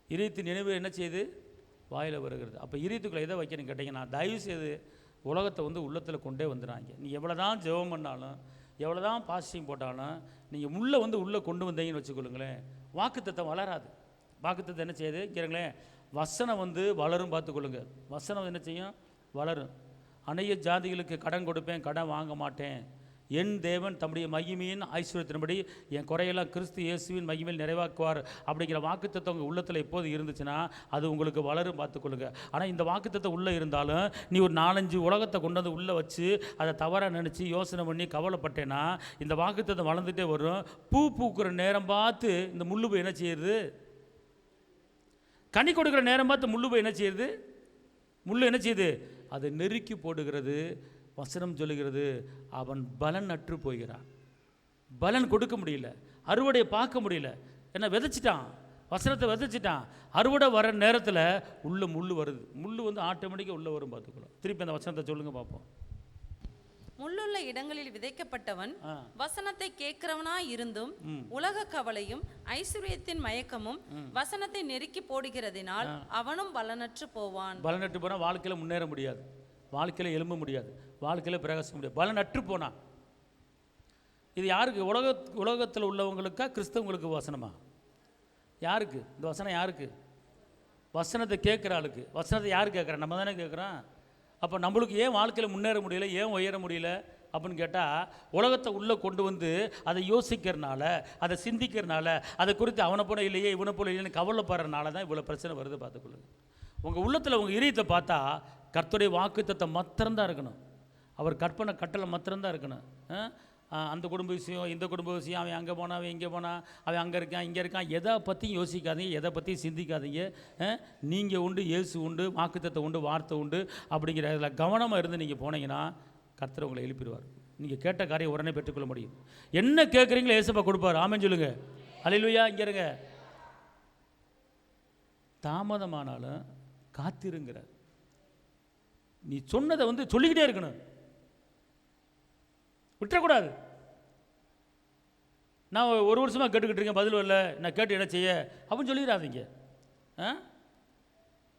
இதயத்தின் நினைவு என்ன செய்யுது? வாயில் வருகிறது. அப்போ இதயத்துக்குள்ளே எதை வைக்கணும்னு கேட்டிங்கன்னா, தயவு செய்து உலகத்தை வந்து உள்ளத்தில் கொண்டே வந்துடுறாங்க. நீ எவ்வளோ தான் ஜெபம் பண்ணாலும், எவ்வளோ தான் பாசிட்டிங் போட்டாலும், நீங்கள் உள்ளே கொண்டு வந்தீங்கன்னு வச்சுக்கொள்ளுங்களேன், வாக்குத்தத்தம் வளராது. வாக்குத்தத்தம் என்ன செய்யுது கேளுங்களேன்? வசனம் வந்து வளரும், பார்த்துக்கொள்ளுங்க. வசனம் என்ன செய்யும்? வளரும். அநேக ஜாதிகளுக்கு கடன் கொடுப்பேன், கடன் வாங்க மாட்டேன், என் தேவன் தம்முடைய மகிமையின் ஐஸ்வர்யத்தின்படி என் குறையெல்லாம் கிறிஸ்து இயேசுவின் மகிமையில் நிறைவாக்குவார் அப்படிங்கிற வாக்குத்தத்தம் உங்கள் உள்ளத்தில் எப்போது இருந்துச்சுன்னா அது உங்களுக்கு வளரும், பார்த்துக்கொள்ளுங்க. ஆனால் இந்த வாக்குத்தத்தம் உள்ளே இருந்தாலும் நீ ஒரு 4-5 உலகத்தை கொண்டு வந்து உள்ளே வச்சு அதை தவறாக நினச்சி யோசனை பண்ணி கவலைப்பட்டேன்னா இந்த வாக்குத்தத்தம் வளர்ந்துட்டே வரும். பூ பூக்கிற நேரம் பார்த்து இந்த முள்ளு போய் என்ன செய்யுது? கனி கொடுக்குற நேரம் பார்த்து முள்ளு போய் என்ன செய்யுது? முள்ளு என்ன செய்யுது? அதை நெருக்கி போடுகிறது. வசனம் சொல்லுகிறது, அவன் பலன் அற்று போகிறான். பலன் கொடுக்க முடியல, அறுவடையை பார்க்க முடியல. என்ன விதைச்சிட்டான், வசனத்தை விதைச்சிட்டான். அறுவடை வர நேரத்தில் உள்ள முள்ளு வருது. முள்ளு வந்து ஆட்டோமேட்டிக்காக உள்ளே வரும், பார்த்துக்கலாம். திருப்பி அந்த வசனத்தை சொல்லுங்க பார்ப்போம். முள்ளுள்ள இடங்களில் விதைக்கப்பட்டவன் வசனத்தை கேட்கிறவனாய் இருந்தும் உலக கவலையும் ஐஸ்வர்யத்தின் மயக்கமும் வசனத்தை நெருக்கி போடுகிறதினால் அவனும் பலனற்று போவான். பலனற்று போனால் வாழ்க்கையில் முன்னேற முடியாது, வாழ்க்கையில் எழும்ப முடியாது, வாழ்க்கையில் பிரகாசிக்க முடியாது. பலனற்று போனா இது யாருக்கு? உலகத்தில் உள்ளவங்களுக்கா கிறிஸ்தவங்களுக்கு வசனமா? யாருக்கு இந்த வசனம்? யாருக்கு? வசனத்தை கேட்குற ஆளுக்கு. வசனத்தை யார் கேட்குறா? நம்ம தானே கேட்குறோம். அப்போ நம்மளுக்கு ஏன் வாழ்க்கையில் முன்னேற முடியல, ஏன் உயர முடியல? அப்படின்னு கேட்டால் உலகத்தை உள்ளே கொண்டு வந்து அதை யோசிக்கிறனால, அதை சிந்திக்கிறனால, அதை குறித்து அவனை போல இல்லையே இவனை போல இல்லைன்னு கவலைப்படுறதுனால தான் இவ்வளோ பிரச்சனை வருது. பார்த்துக்கொள்ளுங்க. உங்கள் உள்ளத்தில் உங்கள் இதயத்தை பார்த்தா கர்த்தருடைய வாக்குத்தத்தம் மாத்திரம்தான் இருக்கணும். அவர் கற்பனை கட்டளை மாத்திரம்தான் இருக்கணும். அந்த குடும்ப விஷயம், இந்த குடும்ப விஷயம், அவன் அங்கே போனான், அவன் இங்கே போனான், அவன் அங்கே இருக்கான், இங்கே இருக்கான், எதை பற்றியும் யோசிக்காதீங்க, எதை பற்றியும் சிந்திக்காதீங்க. நீங்கள் உண்டு, இயேசு உண்டு, வாக்குத்தத்தம் உண்டு, வார்த்தை உண்டு அப்படிங்கிற இதில் கவனமாக இருந்து நீங்கள் போனீங்கன்னா கர்த்தர் உங்களை எழுப்பிடுவார். நீங்கள் கேட்ட காரியம் உடனே பெற்றுக்கொள்ள முடியும். என்ன கேட்குறீங்களோ ஏசப்பா கொடுப்பார். ஆமென் சொல்லுங்கள். அல்லேலூயா. இங்கே இருங்க. தாமதமானாலும் காத்திருங்கிறார். நீ சொன்னதை சொல்லிக்கிட்டே இருக்கணும், விட்டுறக்கூடாது. நான் ஒரு வருஷமாக கேட்டுக்கிட்டு இருக்கேன், பதில் வரல, நான் கேட்டு என்ன செய்ய அப்படின்னு சொல்லிடாதீங்க.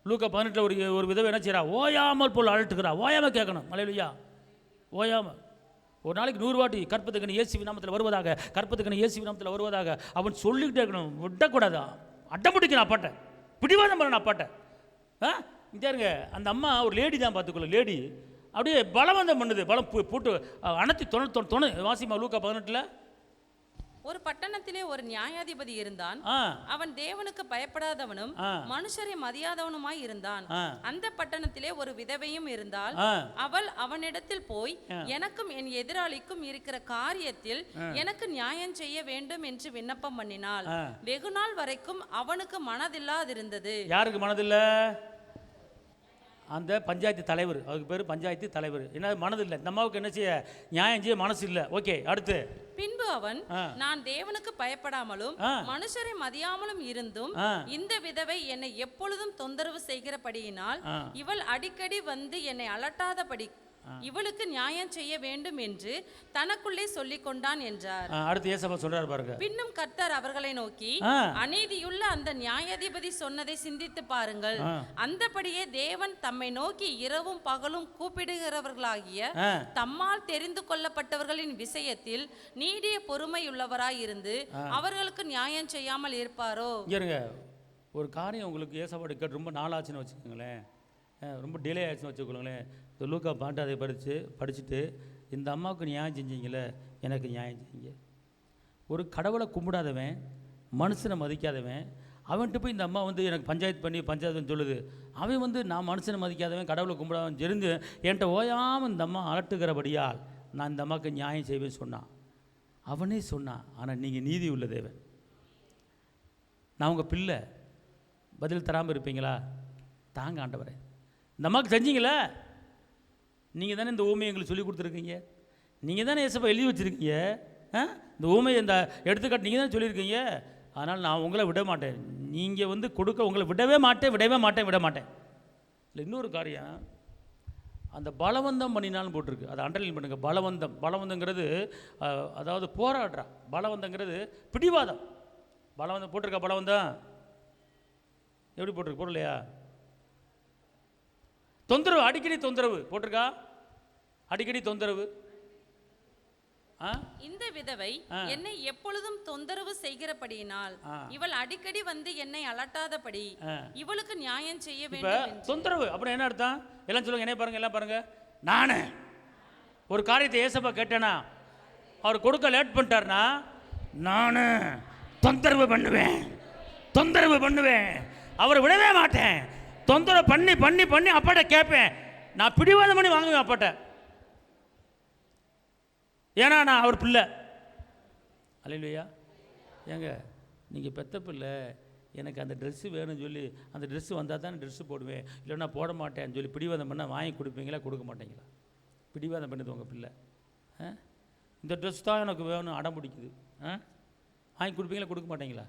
லூக்கா 18 ஒரு விதவை என்ன செய்கிறா, ஓயாமல் போல் அழட்டுக்கிறா. ஓயாமல் கேட்கணும். அல்லேலூயா. ஓயாமல் ஒரு நாளைக்கு 100 வாட்டி கற்பத்துக்கு இயேசுவின் நாமத்தில் வருவதாக, கற்பத்துக்கு இயேசுவின் நாமத்தில் வருவதாக அவன் சொல்லிக்கிட்டே இருக்கணும், விடக்கூடாது. அட்டம் பிடிக்கணும் அப்பாட்ட, பிடிவாதம் பண்ணணும் அப்பாட்ட. இங்கே இருங்க. அந்த அம்மா ஒரு லேடி தான், பார்த்துக்கொள்ள. லேடி அப்படியே பலவந்தம் பண்ணுது, பலம் போட்டு அனைத்து தொண வாசிமா லூக்கா 18. ஒரு பட்டணத்திலே ஒரு நியாயாதிபதி இருந்தான். அவன் தேவனுக்கு பயப்படாதவனும் மனுஷரை மதியாதவனுமாய் இருந்தான். அந்த பட்டணத்திலே ஒரு விதவையும் இருந்தால், அவள் அவனிடத்தில் போய், எனக்கும் என் எதிராளிக்கும் இருக்கிற காரியத்தில் எனக்கு நியாயம் செய்ய வேண்டும் என்று விண்ணப்பம் பண்ணினாள். வெகு நாள் வரைக்கும் அவனுக்கு மனதில்லாதிருந்தது. யாருக்கு மனதில்ல? அந்த பஞ்சாயத்து தலைவர். அதுக்கு பேர் பஞ்சாயத்து தலைவர். என்ன மனது இல்லை, இந்த அம்மாவுக்கு என்ன செய்ய, நியாயம் செய்ய மனசு இல்லை. ஓகே, அடுத்து. பின்பு அவன், நான் தேவனுக்கு பயப்படாமலும் மனுஷரை மதியாமலும் இருந்தும் இந்த விதவை என்னை எப்பொழுதும் தொந்தரவு செய்கிறபடியினால் இவள் அடிக்கடி வந்து என்னை அலட்டாதபடி இவளுக்கு நியாயம் செய்ய வேண்டும் என்று தனக்குள்ளே சொல்லிக் கொண்டான் என்றார். அடுத்து ஏசப்பா சொல்றார் பாருங்க. பின்னும் கர்த்தர் அவர்களை நோக்கி, அநீதியுள்ள அந்த நியாயாதிபதி சொன்னதை சிந்தித்து பாருங்கள். அந்தபடியே தேவன் தம்மை நோக்கி இரவும் பகலும் கூப்பிடுகிறவர்களாகிய தம்மால் தெரிந்து கொள்ளப்பட்டவர்களின் விஷயத்தில் நீடிய பொறுமையுள்ளவராயிருந்து அவர்களுக்கு நியாயம் செய்யாமல் இருப்பாரோ? ஒரு காரியம் உங்களுக்கு ஏசப்பாடு கேட்டு ரொம்ப நாளாச்சுன்னு வச்சுக்கோங்களேன், ரொம்ப டிலே ஆயிடுச்சுன்னு வச்சுக்கோங்களேன். லூக்கா பாட்டு அதை படிச்சுட்டு இந்த அம்மாவுக்கு நியாயம் செஞ்சீங்களே, எனக்கு நியாயம் செய்யுங்க. ஒரு கடவுளை கும்பிடாதவன், மனுஷனை மதிக்காதவன், அவன்கிட்ட போய் இந்த அம்மா எனக்கு பஞ்சாயத்துன்னு சொல்லுது. அவன் நான் மனுஷனை மதிக்காதவன், கடவுளை கும்பிடாதவன் தெரிந்து என்கிட்ட ஓயாமல் இந்த அம்மா அலட்டுகிறபடியால் நான் இந்த அம்மாவுக்கு நியாயம் செய்வேன்னு சொன்னான். அவனே சொன்னான். ஆனால் நீங்கள் நீதி உள்ள தேவன், நான் உங்கள் பிள்ளை, பதில் தராமல் இருப்பீங்களா? தாங்க ஆண்டவரே. இந்த அம்மாவுக்கு செஞ்சீங்களே, நீங்கள் தானே இந்த ஊமையை எங்களுக்கு சொல்லி கொடுத்துருக்கீங்க, நீங்கள் தானே ஏசப்பா எழுதி வச்சுருக்கீங்க, இந்த ஊமையை இந்த எடுத்துக்காட்டு நீங்கள் தானே சொல்லியிருக்கீங்க. அதனால் நான் உங்களை விட மாட்டேன், நீங்கள் கொடுக்க உங்களை விடவே மாட்டேன். இல்லை இன்னொரு காரியம், அந்த பலவந்தம் பண்ணினாலும் போட்டிருக்கு, அதை அண்டர்லைன் பண்ணுங்க. பலவந்தங்கிறது அதாவது போராடுறா. பலவந்தங்கிறது பிடிவாதம். பலவந்தம் போட்டிருக்கா? பலவந்தம் எப்படி போட்டிருக்கு? போடலையா? தொந்தரவு, அடிக்கடி தொந்தரவு போட்டிருக்கா? அடிக்கடி தொந்தரவு. இந்த விதவை என்னை எப்பொழுதும் தொந்தரவு செய்கிறபடியினால் இவள் அடிக்கடி வந்து என்னை அலட்டாதபடி இவளுக்கு நியாயம் செய்ய வேண்டும். தொந்தரவு அப்படின்னா என்ன அர்த்தம்? எல்லாம் சொல்லுங்க, என்ன பாருங்க, எல்லாம் பாருங்க. நானு ஒரு காரியத்தை ஏசப்பா கேட்டேனா, அவர் கொடுக்க லேட் பண்ணிட்டார்னா, நானு தொந்தரவு பண்ணுவேன், அவரை விடவே மாட்டேன். தொந்தரவு பண்ணி அப்பாட்ட கேட்பேன். நான் பிடிவாதம் பண்ணி வாங்குவேன் அப்பாட்ட. ஏன்னா நான் அவர் பிள்ளை. அல்லேலூயா. ஏங்க, நீங்கள் பெத்த பிள்ளை, எனக்கு அந்த ட்ரெஸ்ஸு வேணும்னு சொல்லி அந்த ட்ரெஸ்ஸு வந்தால் தான் ட்ரெஸ்ஸு போடுவேன், இல்லைன்னா போட மாட்டேன்னு சொல்லி பிடிவாதம் பண்ணால் வாங்கி கொடுப்பீங்களா, கொடுக்க மாட்டீங்களா? பிடிவாதம் பண்ணுது உங்கள் பிள்ளை. இந்த ட்ரெஸ் தான் எனக்கு வேணும் அடம் பிடிக்குது, வாங்கி கொடுப்பீங்களா, கொடுக்க மாட்டீங்களா?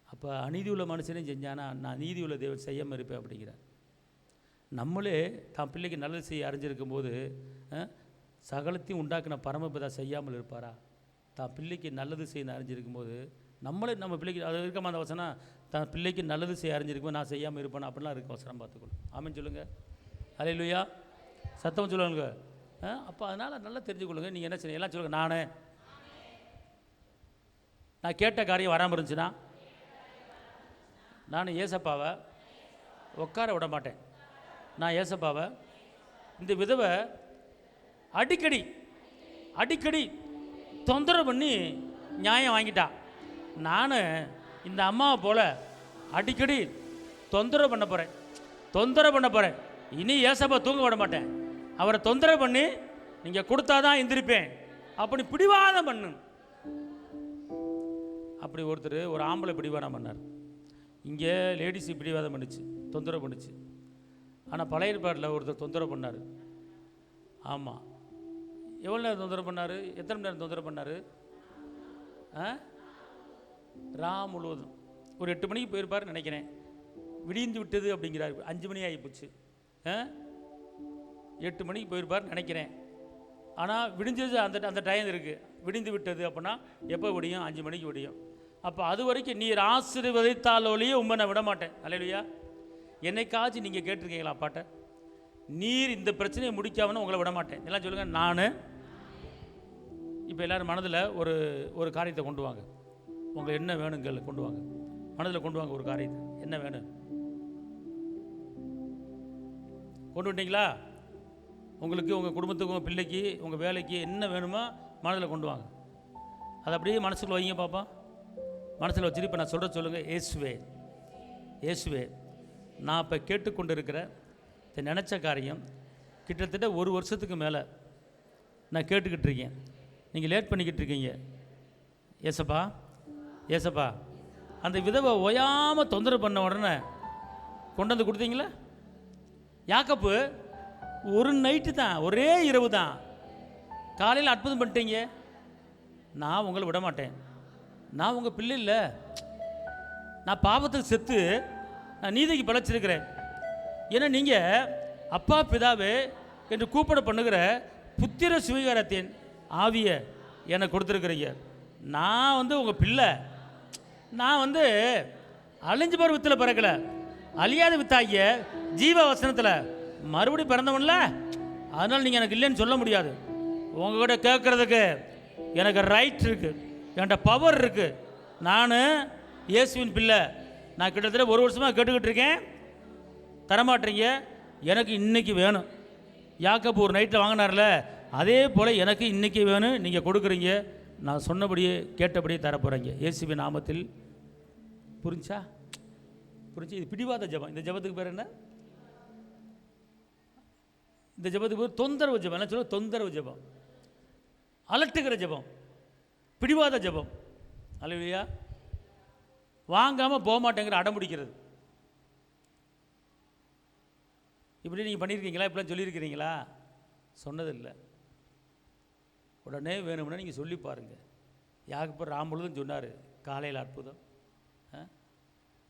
அப்போ அநீதி உள்ள மனுஷனையும் செஞ்சானா நான் நீதி உள்ள தேவன் செய்யாமல் இருப்பேன் அப்படிங்கிறார். நம்மளே தான் பிள்ளைக்கு நல்லது செய்ய அறிஞ்சிருக்கும் போது சகலத்தையும் உண்டாக்கின பரமபிதா செய்யாமல் இருப்பாரா? தான் பிள்ளைக்கு நல்லது செய்ய அறிஞ்சிருக்கும் போது நம்மளே நம்ம பிள்ளைக்கு அது இருக்கமா? அந்த வசனம், தான் பிள்ளைக்கு நல்லது செய்ய அறிஞ்சிருக்கும் நான் செய்யாமல் இருப்பேன் அப்படிலாம் இருக்க வசனம் பார்த்துக்கணும். ஆமென் சொல்லுங்கள். அல்லேலூயா. சத்தம் சொல்லுவாங்க. அப்போ அதனால் நல்லா தெரிஞ்சுக்கொள்ளுங்க. நீங்கள் என்ன செய்ய எல்லாம் சொல்லுங்கள். நான் கேட்ட காரியம் வராமல் இருந்துச்சுன்னா நான் ஏசப்பாவை உட்கார விட மாட்டேன். நான் ஏசப்பாவை இந்த விதவை அடிக்கடி அடிக்கடி தொந்தரவு பண்ணி நியாயம் வாங்கிட்டா. நான் இந்த அம்மாவை போல் அடிக்கடி தொந்தரவு பண்ண போகிறேன். இனி ஏசப்பா தூங்க விட மாட்டேன். அவரை தொந்தரவு பண்ணி நீங்கள் கொடுத்தாதான் எந்திரிப்பேன் அப்படி பிடிவாதம் பண்ணு. அப்படி ஒருத்தர் ஒரு ஆம்பளை பிடிவாதம் பண்ணார். இங்கே லேடிஸு பிடிவாதம் பண்ணிச்சு, தொந்தரவு பண்ணிச்சு. ஆனால் பழைய ஏற்பாட்டில் ஒருத்தர் தொந்தரவு பண்ணார். ஆமாம், எவ்வளோ நேரம் தொந்தரவு பண்ணார்? எத்தனை மணி நேரம் தொந்தரவு பண்ணார்? முழுவதும் ஒரு 8 மணிக்கு போயிருப்பார் நினைக்கிறேன். விடிந்து விட்டது அப்படிங்கிறார். 5 மணி ஆகி போச்சு. 8 மணிக்கு போயிருப்பார் நினைக்கிறேன். ஆனால் விடிஞ்சது அந்த டைம் இருக்குது. விடிந்து விட்டது அப்படின்னா எப்போ விடியும்? 5 மணிக்கு விடியும். அப்போ அது வரைக்கும் நீர் ஆசீர்வதித்தாலோலையே உண்மை நான் விட மாட்டேன். அல்லேலூயா. என்னைக்காச்சும் நீங்கள் கேட்டிருக்கீங்களா பாட்டை? நீர் இந்த பிரச்சனையை முடிக்காமனு உங்களை விட மாட்டேன் எல்லாம் சொல்லுங்கள். நான் இப்போ எல்லோரும் மனதில் ஒரு காரியத்தை கொண்டு வாங்க. உங்களுக்கு என்ன வேணுங்கள் கொண்டு வாங்க. மனதில் கொண்டு வாங்க ஒரு காரியத்தை. என்ன வேணும் கொண்டு விட்டீங்களா? உங்களுக்கு, உங்கள் குடும்பத்துக்கு, உங்கள் பிள்ளைக்கு, உங்கள் வேலைக்கு என்ன வேணுமோ மனதில் கொண்டு வாங்க. அதை அப்படியே மனசுக்குள்ள வைங்க பாப்பா. மனசில் வச்சுட்டு இப்போ நான் சொல்லுங்கள். இயேசுவே, நான் இப்போ கேட்டுக்கொண்டு இருக்கிற நினச்ச காரியம் கிட்டத்தட்ட 1 வருஷத்துக்கு மேலே நான் கேட்டுக்கிட்டு இருக்கேன். நீங்கள் லேட் பண்ணிக்கிட்டு இருக்கீங்க. ஏசப்பா அந்த விதவை ஓயாமல் தொந்தரவு பண்ண உடனே கொண்டு வந்து கொடுத்தீங்களா? யாக்கப்பு ஒரு நைட்டு தான், ஒரே இரவு தான், காலையில் அற்புதம் பண்ணிட்டீங்க. நான் உங்களை விட மாட்டேன். நான் உங்கள் பிள்ளை இல்லை. நான் பாவத்துக்கு செத்து நான் நீதிக்கு பிழைச்சிருக்கிறேன். ஏன்னா நீங்கள் அப்பா பிதாவே என்று கூப்பிட பண்ணுகிற புத்திர சுவீகாரத்தின் ஆவியை எனக்கு கொடுத்துருக்குறீங்க. நான் உங்கள் பிள்ளை. நான் அழிஞ்சு போகிற வித்தில் பிறக்கலை, அழியாத வித்தாகிய ஜீவ வசனத்தில் மறுபடியும் பிறந்தவன்ல. அதனால் நீங்கள் எனக்கு இல்லைன்னு சொல்ல முடியாது. உங்கள்கிட்ட கேட்குறதுக்கு எனக்கு ரைட் இருக்குது, என்கிட்ட பவர் இருக்குது. நான் இயேசுவின் பிள்ளை. நான் கிட்டத்தட்ட 1 வருஷமாக கேட்டுக்கிட்டு இருக்கேன், தரமாட்டீங்க. எனக்கு இன்றைக்கி வேணும். யாக்கப்பு ஒரு நைட்டில் வாங்கினார்ல, அதே போல் எனக்கு இன்றைக்கி வேணும். நீங்கள் கொடுக்குறீங்க, நான் சொன்னபடியே கேட்டபடியே தரப்போகிறீங்க இயேசுவின் நாமத்தில். புரிஞ்சா? புரிஞ்சு? இது பிடிவாத ஜெபம். இந்த ஜெபத்துக்கு பேர் என்ன? இந்த ஜெபத்துக்கு பேர் தொந்தரவு ஜெபம். என்ன சொல்ல? தொந்தரவு ஜெபம், அலட்டுகிற ஜெபம், பிடிவாத ஜெபம். அல்லேலூயா. வாங்காமல் போக மாட்டேங்கிற அடம்பிடிக்கிறது. இப்படி நீங்கள் பண்ணியிருக்கீங்களா? இப்படிலாம் சொல்லியிருக்கிறீங்களா? சொன்னதில்லை. உடனே வேணும்னா நீங்கள் சொல்லி பாருங்கள். யாக்கப்பு ராம்பொழுதும் சொன்னார், காலையில் அற்புதம்.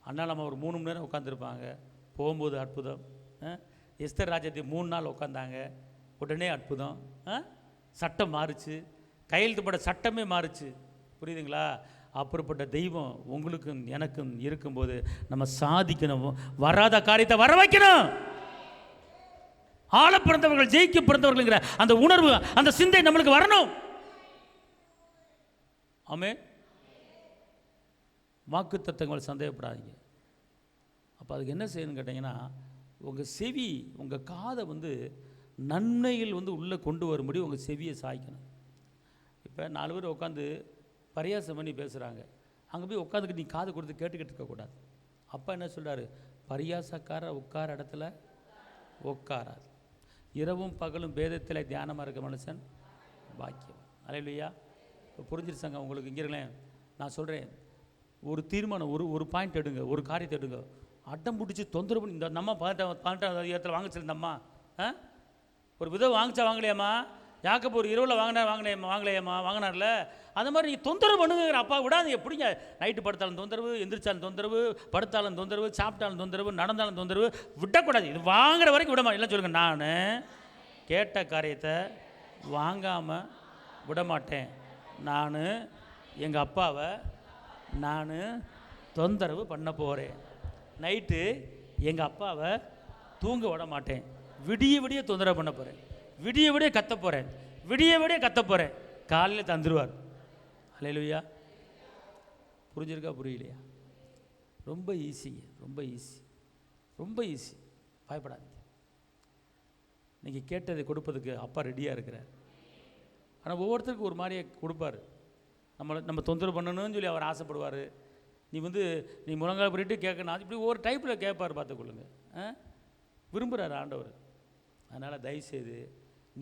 அண்ணால் நம்ம ஒரு 3 மணி நேரம் உட்காந்துருப்பாங்க, போகும்போது அற்புதம். எஸ்தர் ராஜ்யத்தை 3 நாள் உட்காந்தாங்க, உடனே அற்புதம். சட்டம் மாறுச்சு, கையெழுத்து போட சட்டமே மாறுச்சு. புரியுதுங்களா? அப்படிப்பட்ட தெய்வம் உங்களுக்கும் எனக்கும் இருக்கும்போது நம்ம சாதிக்கணும். வராத காரியத்தை வர வைக்கணும். ஆள பிறந்தவர்கள் ஜெயிக்க பிறந்தவர்கள்ங்கிற அந்த உணர்வு, அந்த சிந்தை நம்மளுக்கு வரணும். ஆமென். வாக்கு தத்தங்கள் சந்தேகப்படாதீங்க. அப்போ அதுக்கு என்ன செய்யணும்னு கேட்டிங்கன்னா, உங்கள் செவி, உங்கள் காதை நன்மையில் உள்ளே கொண்டு வரும்படி உங்கள் செவியை சாய்க்கணும். இப்போ 4 பேர் உட்காந்து பரியாசம் பண்ணி பேசுகிறாங்க, அங்கே போய் உட்காந்துக்கிட்டு நீ காது கொடுத்து கேட்டுக்கிட்டு இருக்கக்கூடாது. அப்பா என்ன சொல்கிறாரு? பரியாசக்கார உட்கார இடத்துல உட்காராது. இரவும் பகலும் பேதத்தில் தியானமாக இருக்க மனுஷன் பாக்கியம். அல்லேலூயா. இப்போ புரிஞ்சிருச்சாங்க உங்களுக்கு? இங்கே இருங்களேன், நான் சொல்கிறேன். ஒரு தீர்மானம், ஒரு பாயிண்ட் எடுங்க, ஒரு காரியத்தை எடுங்க. அட்டம் பிடிச்சி தொந்தரவு பண்ணி, இந்த நம்ம 18ஆம் இடத்துல வாங்கிச்சு இந்த அம்மா ஒரு விதவை வாங்கிச்சா வாங்கலையாம்மா? யாக்கப்பு ஒரு இரவில் வாங்கினார்ல. அந்த மாதிரி நீங்கள் தொந்தரவு பண்ணுங்கிற அப்பா விடாது. எப்படிங்க? நைட்டு படுத்தாலும் தொந்தரவு, எந்திரிச்சாலும் தொந்தரவு, படுத்தாலும் தொந்தரவு, சாப்பிட்டாலும் தொந்தரவு, நடந்தாலும் தொந்தரவு. விடக்கூடாது. இது வாங்குற வரைக்கும் விட மாட்டேன். எல்லாம் சொல்லுங்கள், நான் கேட்ட காரியத்தை வாங்காமல் விட மாட்டேன். நான் எங்கள் அப்பாவை நான் தொந்தரவு பண்ண போகிறேன். நைட்டு எங்கள் அப்பாவை தூங்க விட மாட்டேன். விடிய தொந்தரவு பண்ண போகிறேன். விடிய கத்த போகிறேன். விடிய கத்த போகிறேன். காலையில் தந்துடுவார். அல்லேலூயா. புரிஞ்சிருக்கா? புரியலையா? ரொம்ப ஈஸிங்க, ரொம்ப ஈஸி. பயப்படாதீங்க. நீங்கள் கேட்டதை கொடுப்பதுக்கு அப்பா ரெடியாக இருக்கிறார். ஆனால் ஒவ்வொருத்தருக்கும் ஒரு மாதிரியே கொடுப்பார். நம்ம தொந்தரவு பண்ணணும்னு சொல்லி அவர் ஆசைப்படுவார். நீ முழங்கால் பண்ணிட்டு கேட்கணும், இப்படி ஒவ்வொரு டைப்பில் கேட்பார். பார்த்துக்கொள்ளுங்க, விரும்புகிறார் ஆண்டவர். அதனால் தயவுசெய்து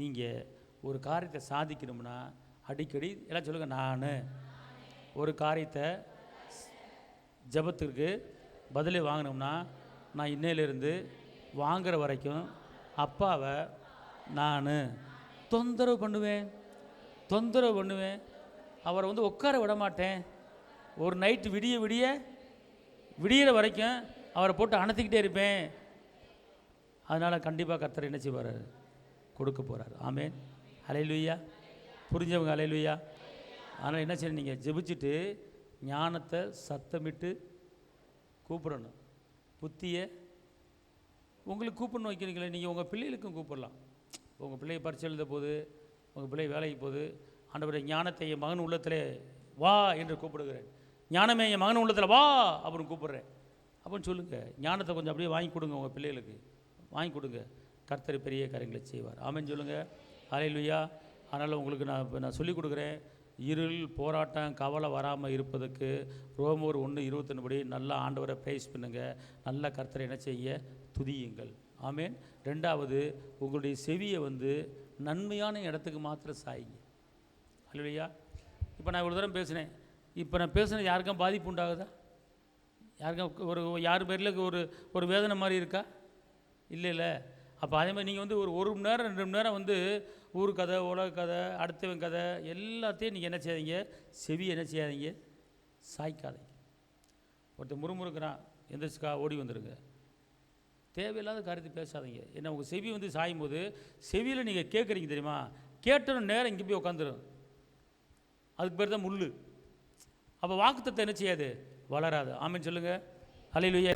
நீங்கள் ஒரு காரியத்தை சாதிக்கணும்னா அடிக்கடி எல்லாம் சொல்லுங்கள், நான் ஒரு காரியத்தை ஜபத்திற்கு பதிலே வாங்கினோம்னா நான் இன்னையிலிருந்து வாங்குகிற வரைக்கும் அப்பாவை நான் தொந்தரவு பண்ணுவேன். அவரை உட்கார விட மாட்டேன். ஒரு நைட்டு விடியிற வரைக்கும் அவரை போட்டு அணைத்திக்கிட்டே இருப்பேன். அதனால் கண்டிப்பாக கர்த்தர் என்ன செய்வார்? கொடுக்க போகிறார். ஆமேன். ஹல்லேலூயா. புரிஞ்சவங்க ஹல்லேலூயா. அதனால் என்ன செய்யணும்? நீங்கள் ஜெபிச்சுட்டு ஞானத்தை சத்தமிட்டு கூப்பிடணும். புத்தியை உங்களுக்கு கூப்பிடணும் வைக்கிறீங்களே, நீங்கள் உங்கள் பிள்ளைகளுக்கும் கூப்பிடலாம். உங்கள் பிள்ளையை பரிசு எழுத போது, உங்கள் பிள்ளை வேலைக்கு போது, ஆண்டவரே ஞானத்தை என் மகன் உள்ளத்தில் வா என்று கூப்பிடுகிறேன். ஞானமே என் மகன் உள்ளத்தில் வா அப்படின்னு கூப்பிடுறேன் அப்படின்னு சொல்லுங்கள். ஞானத்தை கொஞ்சம் அப்படியே வாங்கி கொடுங்க, உங்கள் பிள்ளைகளுக்கு வாங்கி கொடுங்க. கர்த்தர் பெரிய காரியங்களை செய்வார். ஆமென் சொல்லுங்கள். ஹல்லேலூயா. அதனால் உங்களுக்கு நான் சொல்லிக் கொடுக்குறேன். இருள், போராட்டம், கவலை வராமல் இருப்பதற்கு ரோமர் 1:21 படி நல்லா ஆண்டவரை ப்ரைஸ் பண்ணுங்கள். நல்ல கர்த்தரை என்ன செய்ய? துதியுங்கள். ஆமேன். ரெண்டாவது, உங்களுடைய செவியை நன்மையான இடத்துக்கு மாத்திரம் சாய்ங்க. ஹல்லேலூயா. இப்போ நான் இவ்வளோ தூரம் பேசினேன். இப்போ நான் பேசுனது யாருக்கும் பாதிப்பு உண்டாகுதா? யாருக்கும் யார் பேரில் ஒரு வேதனை மாதிரி இருக்கா? இல்லை. அப்போ அதே மாதிரி நீங்கள் ஒரு மணி நேரம் 2 மணி நேரம் ஊர் கதை, உலக கதை, அடுத்தவன் கதை எல்லாத்தையும் நீங்கள் என்ன செய்யாதீங்க? செவி என்ன செய்யாதீங்க? சாய்க்காதீங்க. ஒருத்தர் முறுமுறுக்கிறான், எந்திரிச்சுக்கா, ஓடி வந்துடுங்க. தேவையில்லாத காரியத்தை பேசாதீங்க. ஏன்னா உங்கள் செவி சாயும் போது செவியில் நீங்கள் கேட்குறீங்க தெரியுமா? கேட்டணும் நேரம் இங்கே போய் உட்காந்துரும். அதுக்கு பேர் தான் முள். அப்போ வாக்குத்தத்தம் என்ன செய்யாது? வளராது. ஆமென் சொல்லுங்கள். ஹல்லேலூயா.